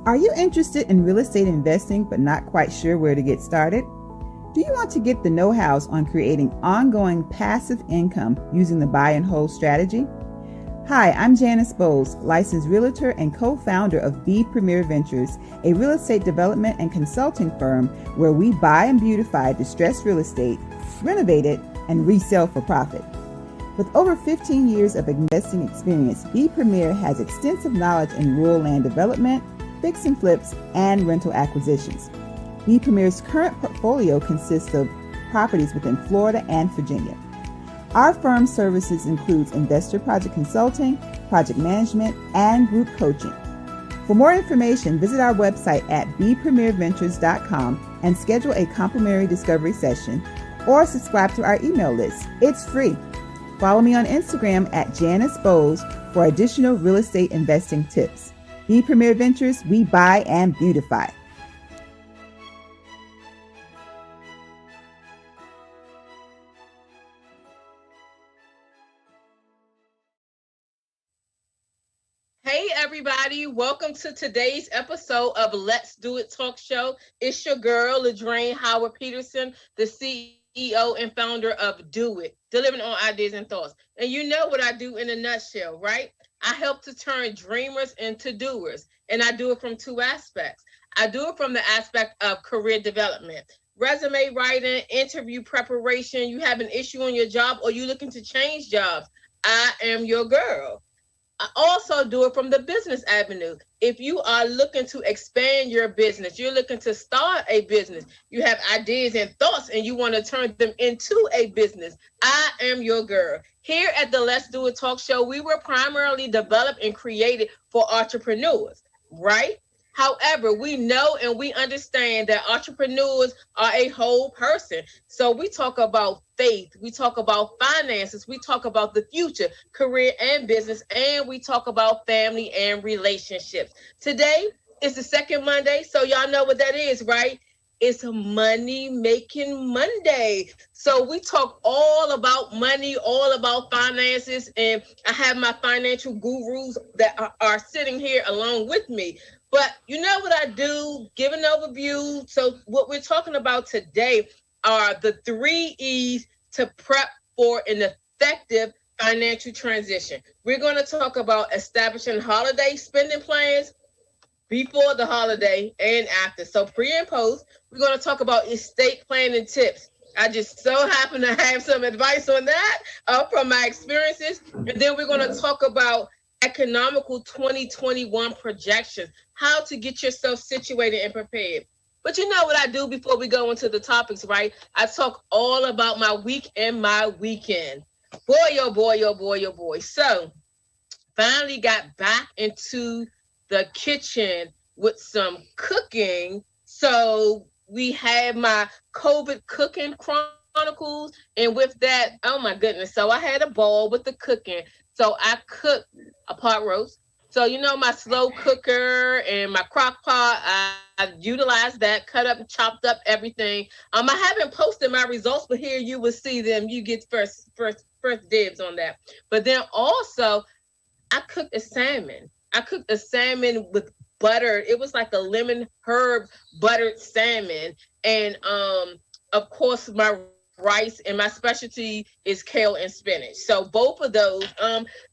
Are you interested in real estate investing but not quite sure where to get started? Do you want to get the know-hows on creating ongoing passive income using the buy and hold strategy? Hi, I'm Janice Bowles, licensed realtor and co-founder of B Premier Ventures, a real estate development and consulting firm where we buy and beautify distressed real estate, renovate it, and resell for profit. With over 15 years of investing experience, B Premier has extensive knowledge in rural land development, fix and flips, and rental acquisitions. B Premier's current portfolio consists of properties within Florida and Virginia. Our firm's services includes investor project consulting, project management, and group coaching. For more information, visit our website at bpremierventures.com and schedule a complimentary discovery session or subscribe to our email list. It's free. Follow me on Instagram at Janice Bowles for additional real estate investing tips. B Premier Ventures, we buy and beautify. Hey everybody, welcome to today's episode of Let's Do It Talk Show. It's your girl, Ladraine Howard Peterson, the CEO and founder of Do It, delivering on ideas and thoughts. And you know what I do in a nutshell, right? I help to turn dreamers into doers, and I do it from two aspects. I do it from the aspect of career development, resume writing, interview preparation. You have an issue on your job or you're looking to change jobs. I am your girl. I also do it from the business avenue. If you are looking to expand your business, you're looking to start a business, you have ideas and thoughts and you want to turn them into a business, I am your girl. Here at the Let's Do It Talk Show, we were primarily developed and created for entrepreneurs, right? However, we know and we understand that entrepreneurs are a whole person. So we talk about faith, we talk about finances, we talk about the future, career and business, and we talk about family and relationships. Today is the second Monday, so y'all know what that is, right? It's Money Making Monday. So we talk all about money, all about finances, and I have my financial gurus that are sitting here along with me. But you know what I do? Give an overview. So what we're talking about today are the 3E'S to prep for an effective financial transition. We're going to talk about establishing holiday spending plans before the holiday and after. So pre and post, we're going to talk about estate planning tips. I just so happen to have some advice on that from my experiences. And then we're going to talk about economical 2021 projections, how to get yourself situated and prepared. But you know what I do before we go into the topics, right? I talk all about my week and my weekend. Boy, oh boy, oh boy, oh boy. So finally got back into the kitchen with some cooking. So we had my COVID cooking chronicles. And with that, oh my goodness. So I had a ball with the cooking. So I cooked a pot roast. So, you know, my slow cooker and my crock pot, I utilized that, cut up and chopped up everything. I haven't posted my results, but here you will see them. You get first dibs on that. But then also, I cooked a salmon. I cooked a salmon with butter. It was like a lemon herb buttered salmon. And of course, my rice, and my specialty is kale and spinach. So both of those,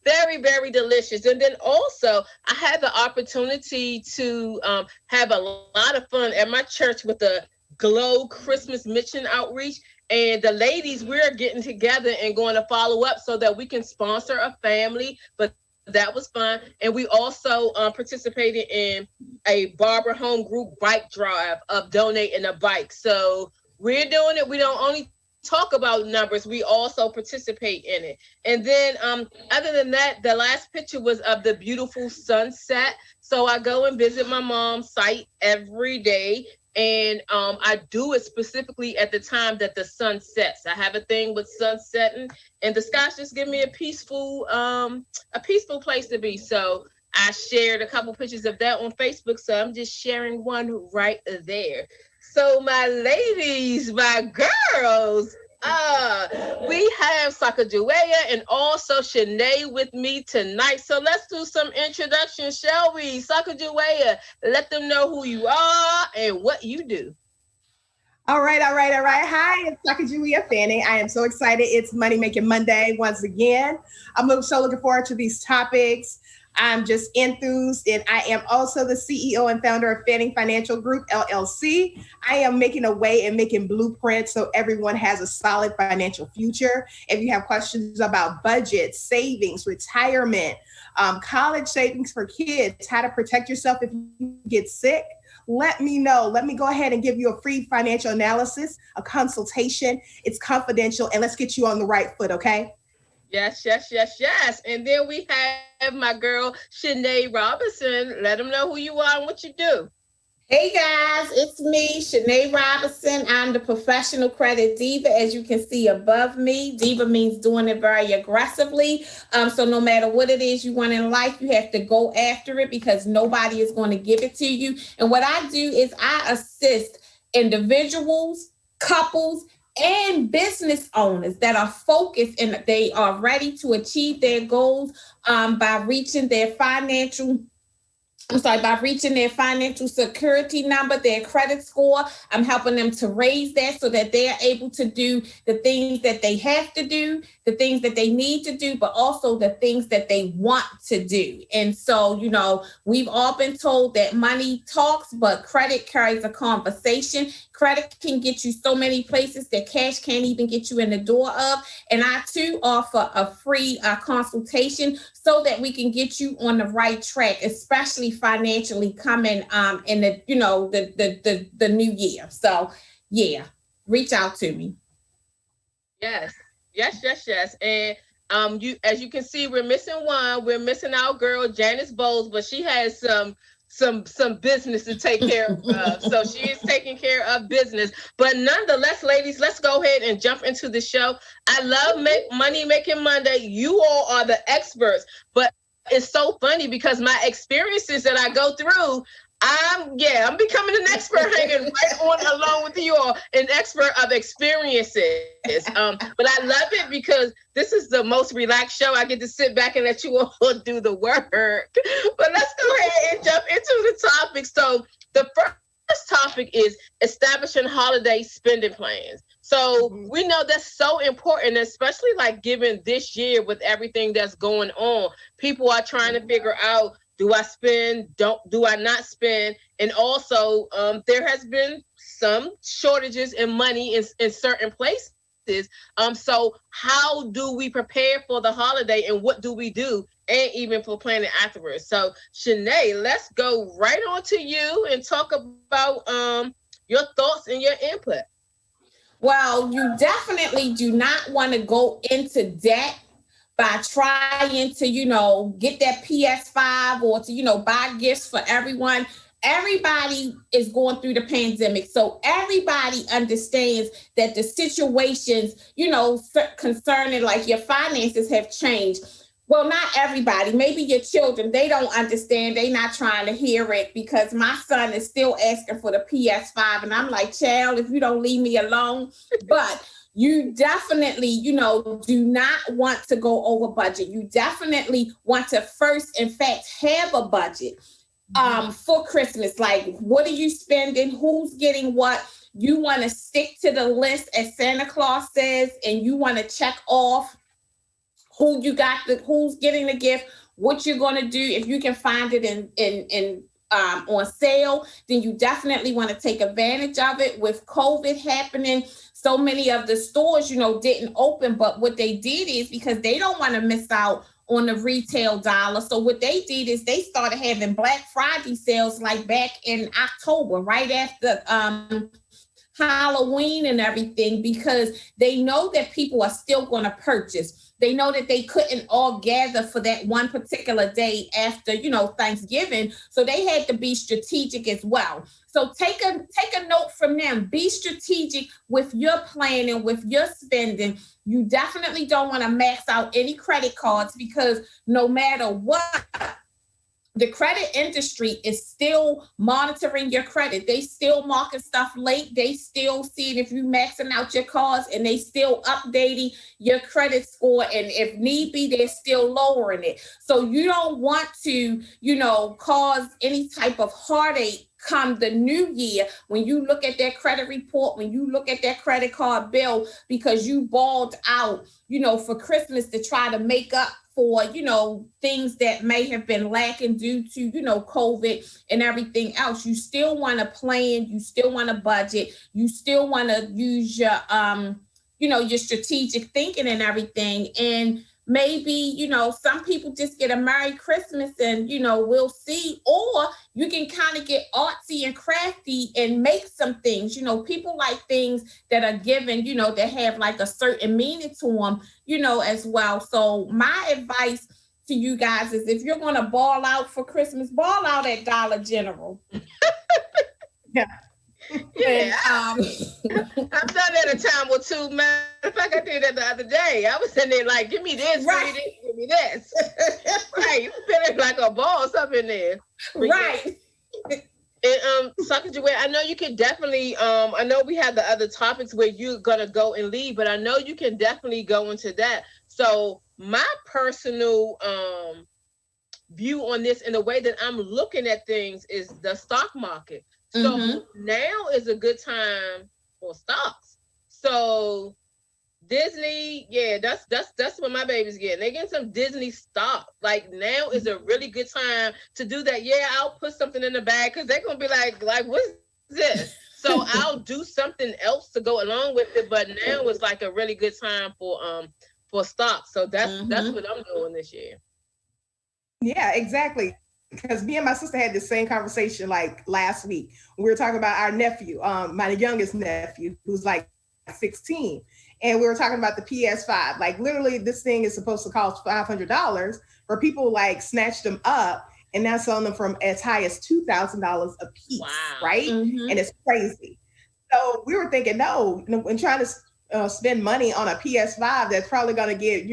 very, very delicious. And then also I had the opportunity to have a lot of fun at my church with the Glow Christmas Mission Outreach. And the ladies, we're getting together and going to follow up so that we can sponsor a family. But that was fun. And we also participated in a Barber Home Group bike drive of donating a bike. So we're doing it. We don't only talk about numbers, we also participate in it. And then other than that, the last picture was of the beautiful sunset. So I go and visit my mom's site every day, and I do it specifically at the time that the sun sets. I have a thing with sun setting, and the skies just give me a peaceful place to be. So I shared a couple pictures of that on Facebook, so I'm just sharing one right there. So my ladies, my girls, We have Sakajueya and also Shanae with me tonight. So let's do some introductions, shall we? Sakajueya, let them know who you are and what you do. All right. Hi, it's Dr. Julia Fanning. I am so excited. It's Money Making Monday once again. So looking forward to these topics. I'm just enthused, and I am also the CEO and founder of Fanning Financial Group, LLC. I am making a way and making blueprints so everyone has a solid financial future. If you have questions about budget, savings, retirement, college savings for kids, how to protect yourself if you get sick, let me know. Let me go ahead and give you a free financial analysis, a consultation. It's confidential, and let's get you on the right foot, okay? Yes. And then we have my girl, Shanae Robinson. Let them know who you are and what you do. Hey guys, it's me, Shanae Robinson. I'm the professional credit diva. As you can see above me, diva means doing it very aggressively. So no matter what it is you want in life, you have to go after it because nobody is going to give it to you. And what I do is I assist individuals, couples, and business owners that are focused and they are ready to achieve their goals by reaching their financial security number, their credit score. I'm helping them to raise that so that they're able to do the things that they have to do, the things that they need to do, but also the things that they want to do. And so, we've all been told that money talks, but credit carries a conversation. Credit can get you so many places that cash can't even get you in the door of. And I too offer a free consultation so that we can get you on the right track, especially financially coming in the new year. So yeah, reach out to me. Yes. And as you can see, we're missing one. We're missing our girl Janice Bowles, but she has some business to take care of. So she is taking care of business. But nonetheless, ladies, let's go ahead and jump into the show. I love Money Making Monday. You all are the experts, but it's so funny because my experiences that I go through, I'm becoming an expert hanging right on along with you all, an expert of experiences. But I love it because this is the most relaxed show. I get to sit back and let you all do the work. But let's go ahead and jump into the topic. So the first topic is establishing holiday spending plans. So we know that's so important, especially like given this year with everything that's going on. People are trying to figure out, do I spend? Do I not spend? And also, there has been some shortages in money in certain places. So how do we prepare for the holiday and what do we do? And even for planning afterwards. So Shanae, let's go right on to you and talk about your thoughts and your input. Well, you definitely do not want to go into debt by trying to, get that PS5 or to, buy gifts for everyone. Everybody is going through the pandemic. So everybody understands that the situations, concerning like your finances have changed. Well, not everybody. Maybe your children, they don't understand. They're not trying to hear it because my son is still asking for the PS5. And I'm like, child, if you don't leave me alone. But you definitely, do not want to go over budget. You definitely want to first, in fact, have a budget for Christmas. Like, what are you spending? Who's getting what? You want to stick to the list, as Santa Claus says, and you want to check off who's getting the gift, what you're going to do. If you can find it in on sale, then you definitely want to take advantage of it. With COVID happening, so many of the stores, didn't open, but what they did is because they don't want to miss out on the retail dollar. So what they did is they started having Black Friday sales like back in October, right after Halloween and everything, because they know that people are still going to purchase. They know that they couldn't all gather for that one particular day after, Thanksgiving. So they had to be strategic as well. So take a note from them. Be strategic with your planning, with your spending. You definitely don't want to max out any credit cards because no matter what, the credit industry is still monitoring your credit. They still marking stuff late. They still seeing if you maxing out your cards, and they still updating your credit score. And if need be, they're still lowering it. So you don't want to, cause any type of heartache come the new year when you look at that credit report, when you look at that credit card bill, because you balled out, for Christmas to try to make up for, things that may have been lacking due to, COVID and everything else. You still want to plan, you still want to budget, you still want to use your, your strategic thinking and everything. And maybe, some people just get a Merry Christmas and, we'll see. Or you can kind of get artsy and crafty and make some things. People like things that are given, that have like a certain meaning to them, as well. So my advice to you guys is, if you're going to ball out for Christmas, ball out at Dollar General. Yeah. Yeah, I've done that a time or two. Matter of fact, I did that the other day. I was in there like, give me this, right. give me this. Right, you feeling like a boss up in there. Right. And Sacagawea, I know you can definitely, I know we have the other topics where you're going to go and leave, but I know you can definitely go into that. So my personal view on this, and the way that I'm looking at things, is the stock market. So now is a good time for stocks. So Disney, yeah, that's what my baby's getting. They're getting some Disney stock. Like, now is a really good time to do that. Yeah, I'll put something in the bag, because they're gonna be like, what's this? So I'll do something else to go along with it. But now is like a really good time for stocks. So that's what I'm doing this year. Yeah, exactly. Because me and my sister had the same conversation like last week. We were talking about our nephew, my youngest nephew, who's like 16. And we were talking about the PS5. Like, literally, this thing is supposed to cost $500, where people like snatched them up and now selling them from as high as $2,000 a piece. Wow. Right? And it's crazy. So we were thinking, no, and trying to spend money on a PS5 that's probably going to get,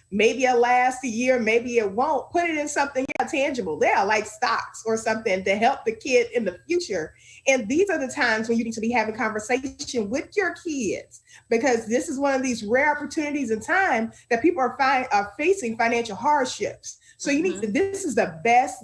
maybe it'll last a year, maybe it won't. Put it in something tangible. They are like stocks or something to help the kid in the future. And these are the times when you need to be having conversation with your kids, because this is one of these rare opportunities in time that people are facing financial hardships. So you need to, this is the best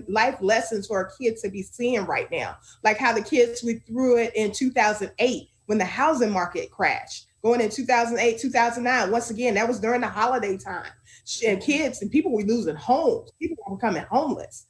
life lessons for a kid to be seeing right now. Like how the kids went through it in 2008 when the housing market crashed. Going in 2008, 2009, once again, that was during the holiday time. And kids and people were losing homes. People were becoming homeless.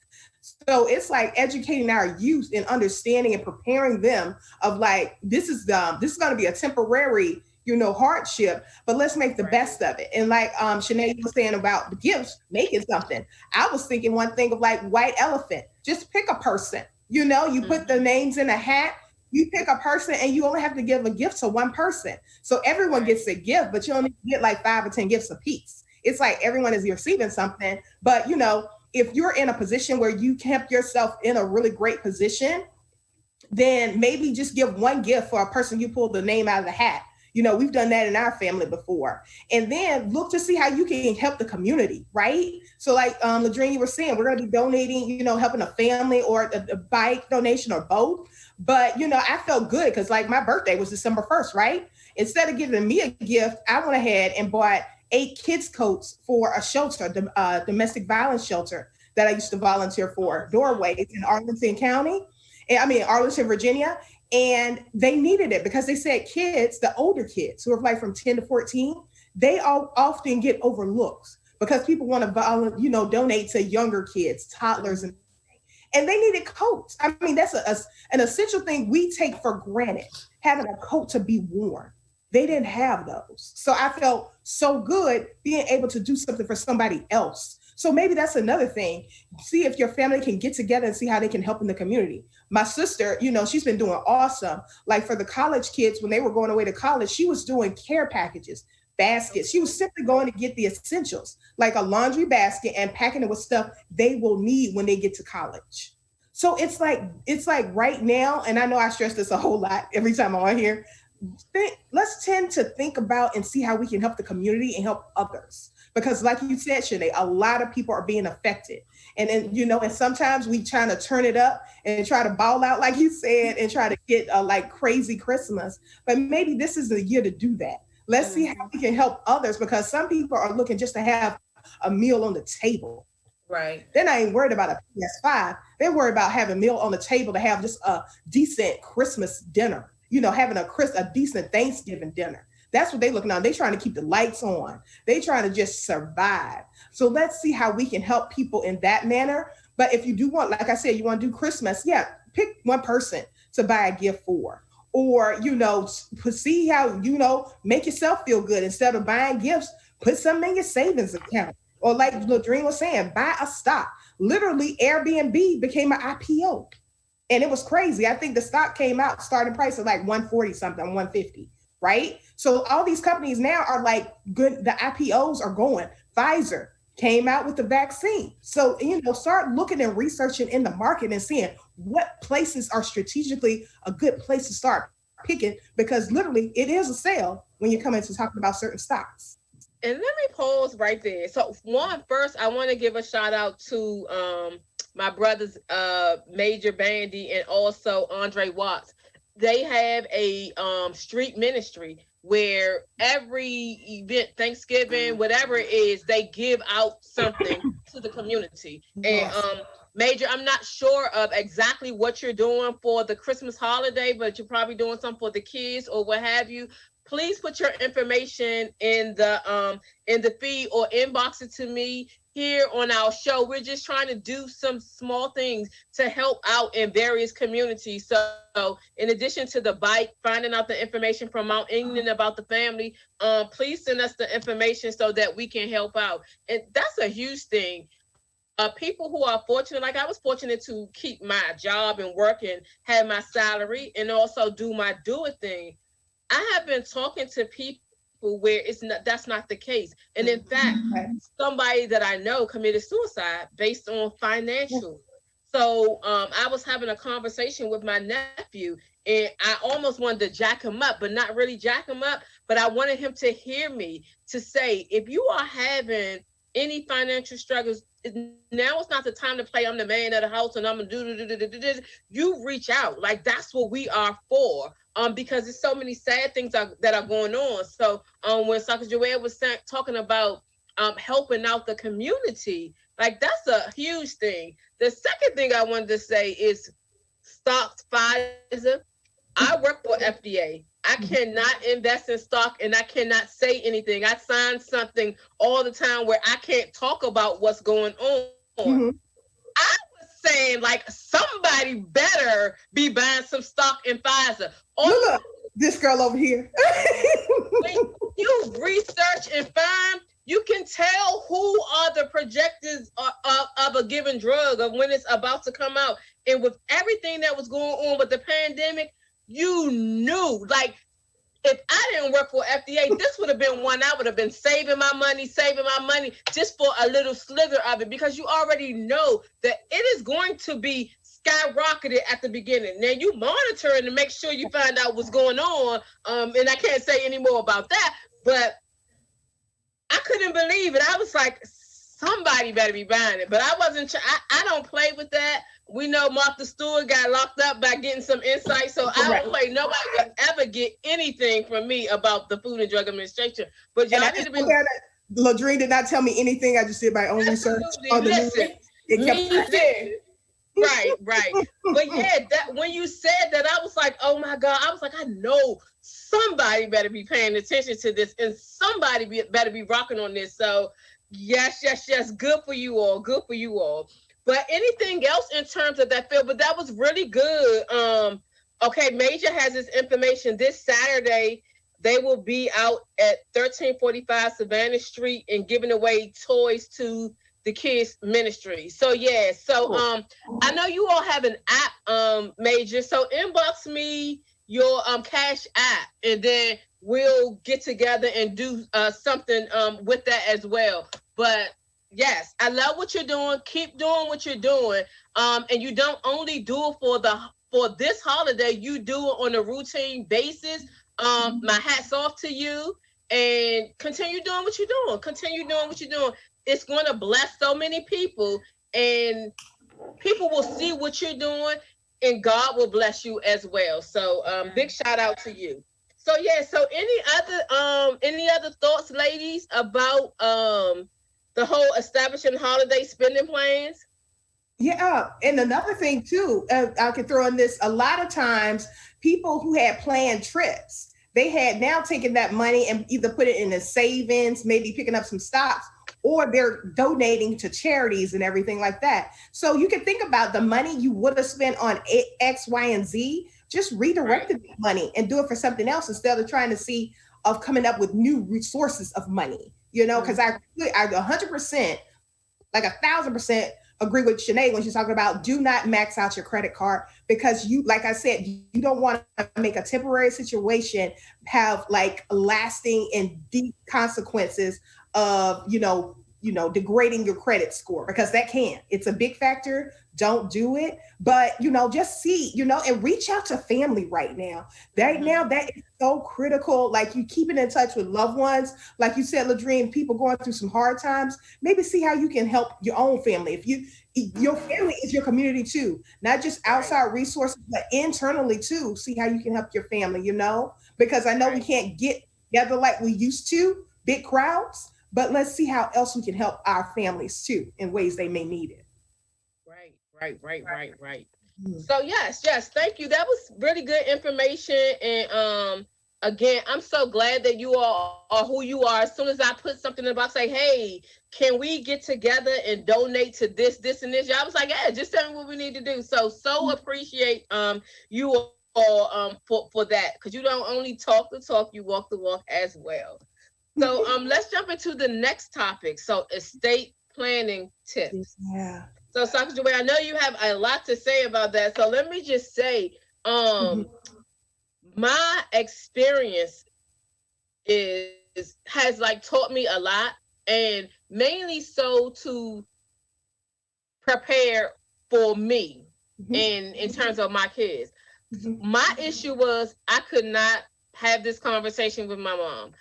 So it's like educating our youth and understanding and preparing them of like, this is going to be a temporary, hardship, but let's make the best of it. And like Shanae was saying about the gifts, making something. I was thinking one thing of like white elephant. Just pick a person. You put the names in a hat. You pick a person and you only have to give a gift to one person. So everyone gets a gift, but you only get like 5 or 10 gifts a piece. It's like everyone is receiving something. But, if you're in a position where you kept yourself in a really great position, then maybe just give one gift for a person you pulled the name out of the hat. We've done that in our family before. And then look to see how you can help the community, right? So like Ladrine, you were saying, we're going to be donating, helping a family or a bike donation or both. But, I felt good because like my birthday was December 1st, right? Instead of giving me a gift, I went ahead and bought 8 kids' coats for a shelter, domestic violence shelter that I used to volunteer for, Doorways in Arlington, Virginia. And they needed it because they said kids, the older kids who are like from 10 to 14, they all often get overlooked because people want to, donate to younger kids, toddlers, and they needed coats. I mean, that's an essential thing we take for granted, having a coat to be worn. They didn't have those. So I felt so good being able to do something for somebody else. So maybe that's another thing. See if your family can get together and see how they can help in the community. My sister, she's been doing awesome. Like for the college kids, when they were going away to college, she was doing care packages, baskets. She was simply going to get the essentials, like a laundry basket and packing it with stuff they will need when they get to college. So it's like right now, and I know I stress this a whole lot every time I'm on here, let's tend to think about and see how we can help the community and help others. Because like you said, Shanae, a lot of people are being affected. And then, and sometimes we trying to turn it up and try to ball out, like you said, and try to get like crazy Christmas. But maybe this is the year to do that. Let's see how we can help others, because some people are looking just to have a meal on the table. Right. Then I ain't worried about a PS5. They're worried about having a meal on the table to have just a decent Christmas dinner, having a decent Thanksgiving dinner. That's what they're looking on. They're trying to keep the lights on. They're trying to just survive. So let's see how we can help people in that manner. But if you do want, like I said, you want to do Christmas, pick one person to buy a gift for. Or, see how, make yourself feel good. Instead of buying gifts, put something in your savings account. Or like Ladrine was saying, buy a stock. Literally, Airbnb became an IPO. And it was crazy. I think the stock came out, starting price of like 140 something, 150, right? So all these companies now are like good. The IPOs are going. Pfizer came out with the vaccine. So, start looking and researching in the market and seeing what places are strategically a good place to start picking, because literally it is a sale when you come into talking about certain stocks. And let me pause right there. So first, I want to give a shout out to my brothers, Major Bandy and also Andre Watts. They have a street ministry where every event, Thanksgiving, whatever it is, they give out something to the community. Yes. And Major, I'm not sure of exactly what you're doing for the Christmas holiday, but you're probably doing something for the kids or what have you. Please put your information in the feed or inbox it to me here on our show. We're just trying to do some small things to help out in various communities. So in addition to the bike, finding out the information from Mount England about the family, please send us the information so that we can help out. And that's a huge thing. People who are fortunate, like I was fortunate to keep my job and work and have my salary and also do my do it thing. I have been talking to people where that's not the case. And in fact, somebody that I know committed suicide based on financial. So I was having a conversation with my nephew and I almost wanted to jack him up, but not really jack him up. But I wanted him to hear me to say, if you are having any financial struggles, now it's not the time to play I'm the man of the house and I'm gonna do. You reach out. Like that's what we are for. Because there's so many sad things that are going on. So when Saka Joelle was talking about helping out the community, like that's a huge thing. The second thing I wanted to say is stocks, Pfizer. I work for FDA. I cannot invest in stock and I cannot say anything. I sign something all the time where I can't talk about what's going on. Mm-hmm. I was saying like somebody better be buying some stock in Pfizer. Look, this girl over here. When you research and find, you can tell who are the projectors of a given drug of when it's about to come out. And with everything that was going on with the pandemic, you knew, like, if I didn't work for FDA, this would have been one I would have been saving my money just for a little slither of it, because you already know that it is going to be skyrocketed at the beginning. Now you monitoring to make sure you find out what's going on. And I can't say any more about that, but I couldn't believe it. I was like, somebody better be buying it. But I wasn't, I don't play with that. We know Martha Stewart got locked up by getting some insight. So I don't play. Nobody will ever get anything from me about the Food and Drug Administration. But y'all need to be. Ladrine did not tell me anything. I just did my own research. Listen. Right. But yeah, that when you said that, I was like, oh my God. I was like, I know somebody better be paying attention to this and somebody better be rocking on this. So yes. Good for you all. But anything else in terms of that field? But that was really good. Okay, Major has his information. This Saturday, they will be out at 1345 Savannah Street and giving away toys to the kids ministry. So yeah, I know you all have an app, Major. So inbox me your Cash app, and then we'll get together and do something with that as well. But yes, I love what you're doing. Keep doing what you're doing. And you don't only do it for this holiday, you do it on a routine basis. My hat's off to you, and continue doing what you're doing. Continue doing what you're doing. It's going to bless so many people, and people will see what you're doing, and God will bless you as well. So big shout out to you. So yeah, so any other thoughts, ladies, about the whole establishing holiday spending plans? Yeah, and another thing too, I could throw in this. A lot of times, people who had planned trips, they had now taken that money and either put it in a savings, maybe picking up some stocks, or they're donating to charities and everything like that. So you can think about the money you would have spent on X, Y, and Z. Just redirect the money and do it for something else instead of trying to see of coming up with new resources of money. You know, because I 100%, like 1,000%. Agree with Shanae when she's talking about do not max out your credit card, because you, like I said, you don't want to make a temporary situation have like lasting and deep consequences of, degrading your credit score, because it's a big factor. Don't do it. But, just see, and reach out to family right now. Right now, that is so critical. Like, you keeping in touch with loved ones. Like you said, Ladrine, people going through some hard times, maybe see how you can help your own family. Your family is your community too, not just outside resources, but internally too. See how you can help your family, because I know we can't get together like we used to, big crowds, but let's see how else we can help our families too in ways they may need it. Right. So yes, thank you. That was really good information. And again, I'm so glad that you all are who you are. As soon as I put something in the box, say, hey, can we get together and donate to this, and this? I was like, yeah, just tell me what we need to do. So appreciate you all for that, because you don't only talk the talk, you walk the walk as well. So let's jump into the next topic. So estate planning tips. Yeah. So, Dr. Joy, I know you have a lot to say about that. So let me just say, my experience has like taught me a lot, and mainly so to prepare for me in terms of my kids. My issue was I could not have this conversation with my mom.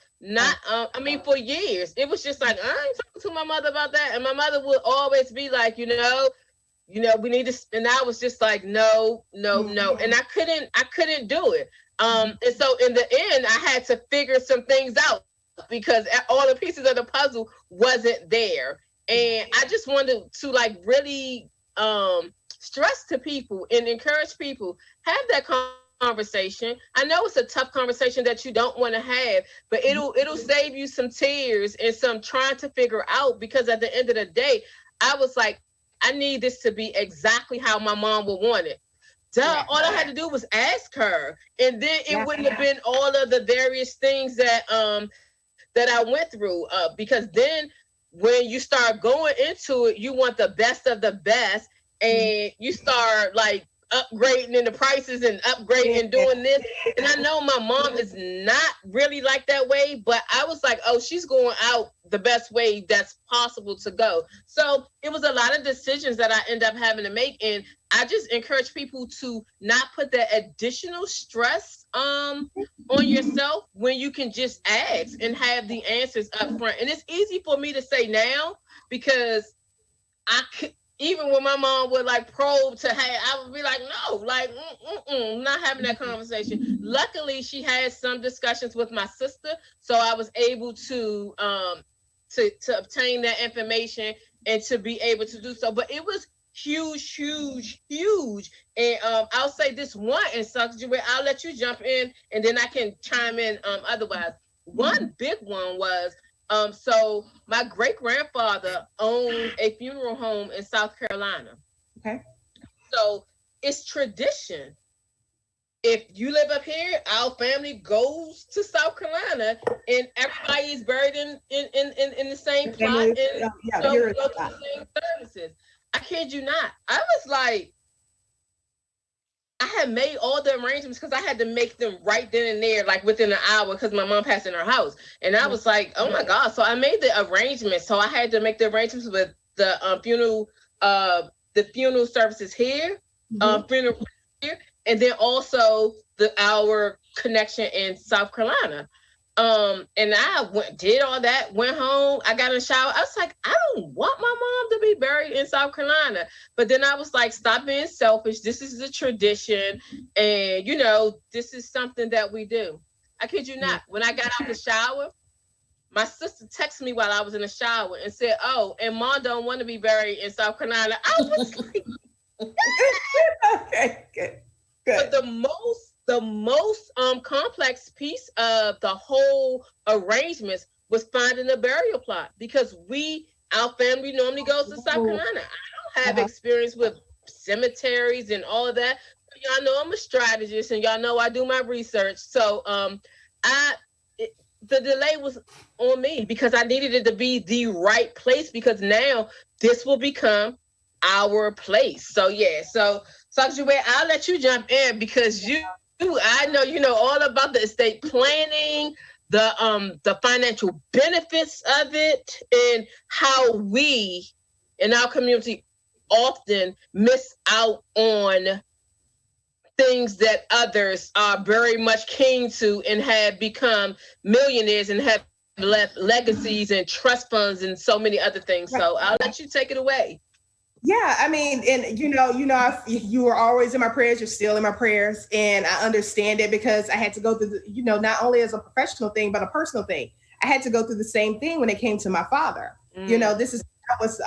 For years, it was just like, I ain't talking to my mother about that. And my mother would always be like, we need to, and I was just like, no. And I couldn't do it. And so in the end, I had to figure some things out, because all the pieces of the puzzle wasn't there. And I just wanted to like really stress to people and encourage people, have that conversation. I know it's a tough conversation that you don't want to have, but it'll save you some tears and some trying to figure out, because at the end of the day, I was like, I need this to be exactly how my mom would want it. All I had to do was ask her, and then it wouldn't have been all of the various things that I went through, because then when you start going into it, you want the best of the best, and you start like upgrading in the prices and upgrading and doing this. And I know my mom is not really like that way, but I was like, oh, she's going out the best way that's possible to go. So it was a lot of decisions that I end up having to make. And I just encourage people to not put that additional stress on yourself when you can just ask and have the answers up front. And it's easy for me to say now, because even when my mom would like probe to have, I would be like, no, like, not having that conversation. Luckily, she had some discussions with my sister, so I was able to obtain that information and to be able to do so. But it was huge. And I'll say this one, and I'll let you jump in, and then I can chime in otherwise. One big one was, so my great-grandfather owned a funeral home in South Carolina. Okay. So it's tradition. If you live up here, our family goes to South Carolina, and everybody's buried in the same plot and go to the same services. I kid you not. I was like, I had made all the arrangements, because I had to make them right then and there, like within an hour, because my mom passed in her house. And I was like, oh my God. So I made the arrangements. So I had to make the arrangements with the funeral services here, funeral here, and then also our connection in South Carolina. And I did all that, went home, I got in the shower. I was like, I don't want my mom to be buried in South Carolina. But then I was like, stop being selfish. This is a tradition. And, this is something that we do. I kid you not. When I got out the shower, my sister texted me while I was in the shower and said, oh, and mom don't want to be buried in South Carolina. I was like, okay, good. But the most complex piece of the whole arrangements was finding a burial plot, because our family normally goes to South Carolina. I don't have experience with cemeteries and all of that. Y'all know I'm a strategist, and y'all know I do my research. So the delay was on me because I needed it to be the right place, because now this will become our place. So yeah, so Sakajue, I'll let you jump in, because I know you know all about the estate planning, the financial benefits of it, and how we in our community often miss out on things that others are very much keen to and have become millionaires and have left legacies and trust funds and so many other things. So I'll let you take it away. Yeah, I mean, and you were always in my prayers. You're still in my prayers, and I understand it, because I had to go through not only as a professional thing but a personal thing. I had to go through the same thing when it came to my father. I was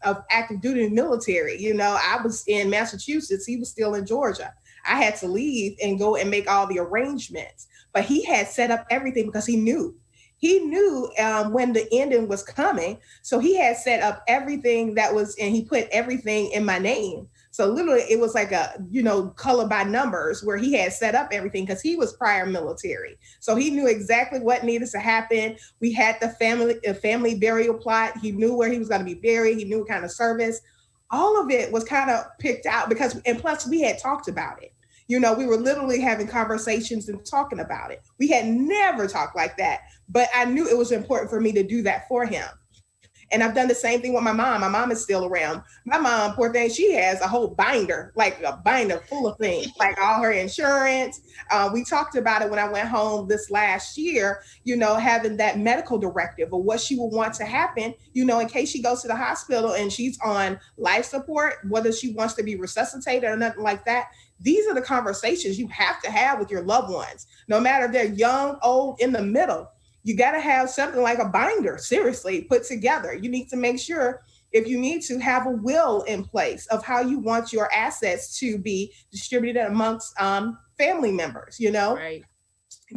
of active duty military. I was in Massachusetts. He was still in Georgia. I had to leave and go and make all the arrangements, but he had set up everything because he knew when the ending was coming. So he had set up everything and he put everything in my name. So literally it was like a, color by numbers, where he had set up everything because he was prior military. So he knew exactly what needed to happen. We had the family burial plot. He knew where he was going to be buried. He knew what kind of service. All of it was kind of picked out and plus we had talked about it. We were literally having conversations and talking about it. We had never talked like that, but I knew it was important for me to do that for him. And I've done the same thing with my mom. My mom is still around. My mom, poor thing, she has a whole binder, like a binder full of things, like all her insurance. We talked about it when I went home this last year, having that medical directive of what she would want to happen, in case she goes to the hospital and she's on life support, whether she wants to be resuscitated or nothing like that. These are the conversations you have to have with your loved ones, no matter if they're young, old, in the middle. You got to have something like a binder, seriously, put together. You need to make sure, if you need to, have a will in place of how you want your assets to be distributed amongst family members, Right.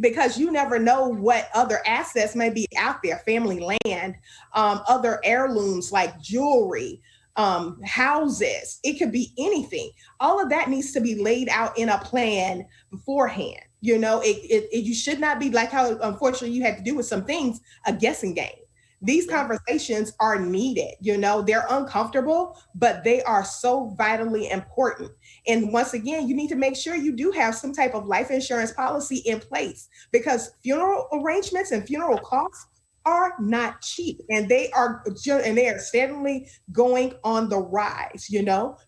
Because you never know what other assets may be out there, family land, other heirlooms like jewelry, houses. It could be anything. All of that needs to be laid out in a plan beforehand. You should not be like how, unfortunately, you had to do with some things, a guessing game. These conversations are needed. They're uncomfortable, but they are so vitally important. And once again, you need to make sure you do have some type of life insurance policy in place, because funeral arrangements and funeral costs are not cheap, and they are steadily going on the rise,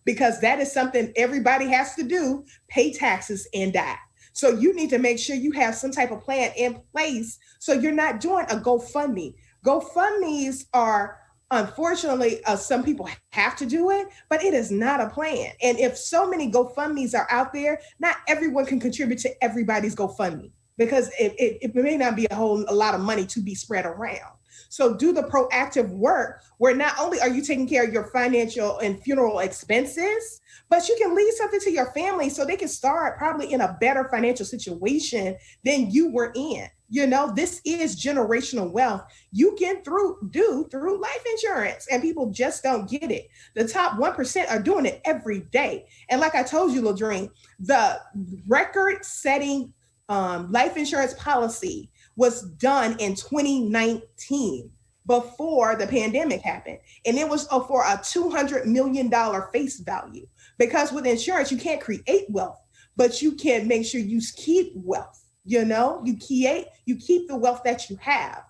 because that is something everybody has to do, pay taxes and die. So you need to make sure you have some type of plan in place, so you're not doing a GoFundMe. GoFundMes are, unfortunately, some people have to do it, but it is not a plan. And if so many GoFundMes are out there, not everyone can contribute to everybody's GoFundMe, because it may not be a lot of money to be spread around. So do the proactive work, where not only are you taking care of your financial and funeral expenses, but you can leave something to your family so they can start probably in a better financial situation than you were in. This is generational wealth you can do through life insurance, and people just don't get it. The top 1% are doing it every day. And like I told you, Ladrine, the record-setting life insurance policy was done in 2019, before the pandemic happened. And it was for a $200 million face value, because with insurance, you can't create wealth, but you can make sure you keep wealth. You keep the wealth that you have.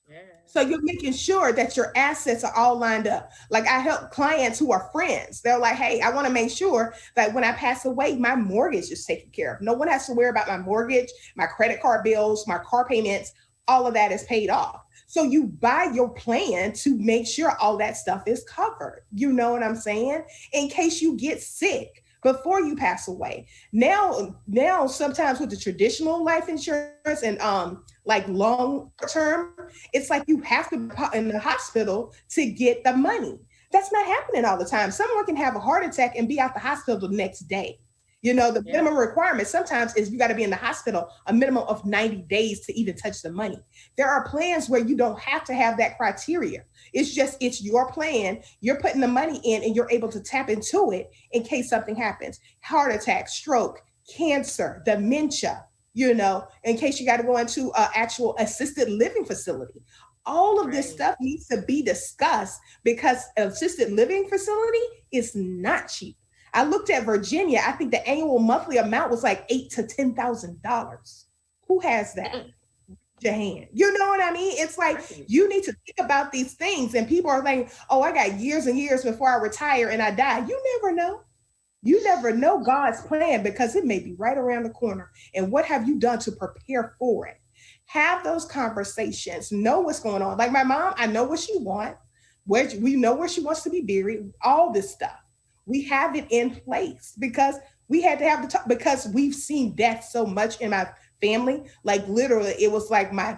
Yeah. So you're making sure that your assets are all lined up. Like I help clients who are friends. They're like, hey, I want to make sure that when I pass away, my mortgage is taken care of. No one has to worry about my mortgage, my credit card bills, my car payments. All of that is paid off. So you buy your plan to make sure all that stuff is covered. You know what I'm saying? In case you get sick before you pass away. Now sometimes with the traditional life insurance and like long term, it's like you have to be in the hospital to get the money. That's not happening all the time. Someone can have a heart attack and be out the hospital the next day. You know, the minimum requirement sometimes is you got to be in the hospital a minimum of 90 days to even touch the money. There are plans where you don't have to have that criteria. It's your plan. You're putting the money in and you're able to tap into it in case something happens. Heart attack, stroke, cancer, dementia, you know, in case you got to go into an actual assisted living facility. All of this stuff needs to be discussed because assisted living facility is not cheap. I looked at Virginia. I think the annual monthly amount was like $8,000 to $10,000. Who has that? Your hand. You know what I mean? It's like you need to think about these things. And people are like, oh, I got years and years before I retire and I die. You never know. You never know God's plan because it may be right around the corner. And what have you done to prepare for it? Have those conversations. Know what's going on. Like my mom, I know what she wants. We know where she wants to be buried. All this stuff. We have it in place because we had to have the talk because we've seen death so much in my family. Like literally, it was like my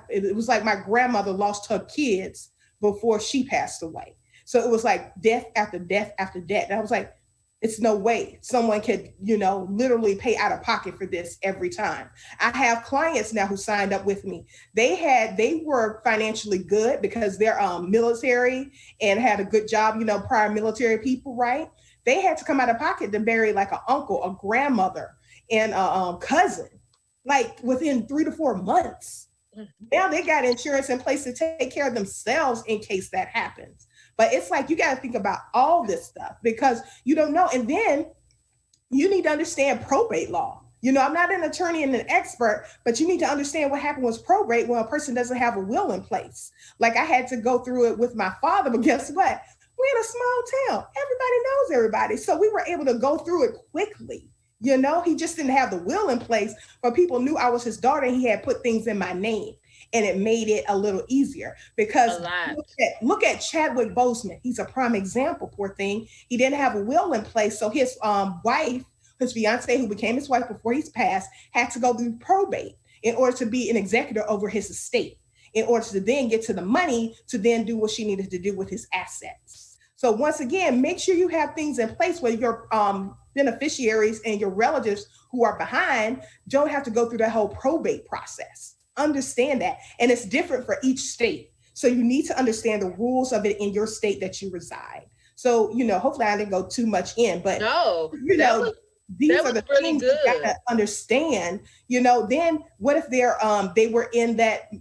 grandmother lost her kids before she passed away. So it was like death after death after death. And I was like, it's no way someone could, you know, literally pay out of pocket for this every time. I have clients now who signed up with me. They were financially good because they're military and had a good job, you know, prior military people, right? They had to come out of pocket to bury like an uncle, a grandmother, and a cousin, like within 3 to 4 months. Now they got insurance in place to take care of themselves in case that happens. But it's like you got to think about all this stuff because you don't know. And then you need to understand probate law. You know, I'm not an attorney and an expert, but you need to understand what happened with probate when a person doesn't have a will in place. Like I had to go through it with my father, but guess what? We're in a small town. Everybody knows everybody. So we were able to go through it quickly. You know, he just didn't have the will in place, but people knew I was his daughter and he had put things in my name. And it made it a little easier because look at Chadwick Boseman. He's a prime example, poor thing. He didn't have a will in place. So his wife, his fiance, who became his wife before he's passed, had to go through probate in order to be an executor over his estate, in order to then get to the money to then do what she needed to do with his assets. So once again, make sure you have things in place where your beneficiaries and your relatives who are behind don't have to go through that whole probate process. Understand that. And it's different for each state. So you need to understand the rules of it in your state that you reside. So, you know, hopefully I didn't go too much in, but these are the really things you gotta understand. You know, then what if they were in that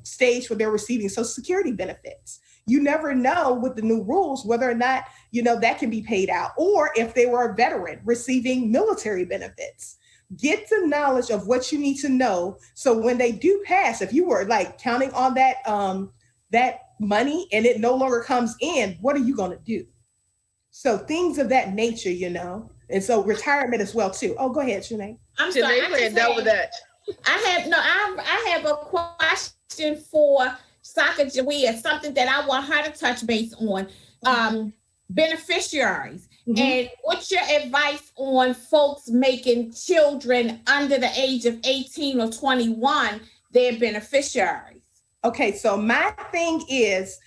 stage where they're receiving Social Security benefits? You never know with the new rules whether or not, you know, that can be paid out, or if they were a veteran receiving military benefits. Get the knowledge of what you need to know. So when they do pass, if you were like counting on that money and it no longer comes in, what are you going to do? So things of that nature, you know, and so retirement as well too. Oh, go ahead, Sinead. I'm sorry. I can't deal with that. I have a question for Sacagawea, something that I want her to touch base on. Beneficiaries. Mm-hmm. And what's your advice on folks making children under the age of 18 or 21 their beneficiaries? Okay, so my thing is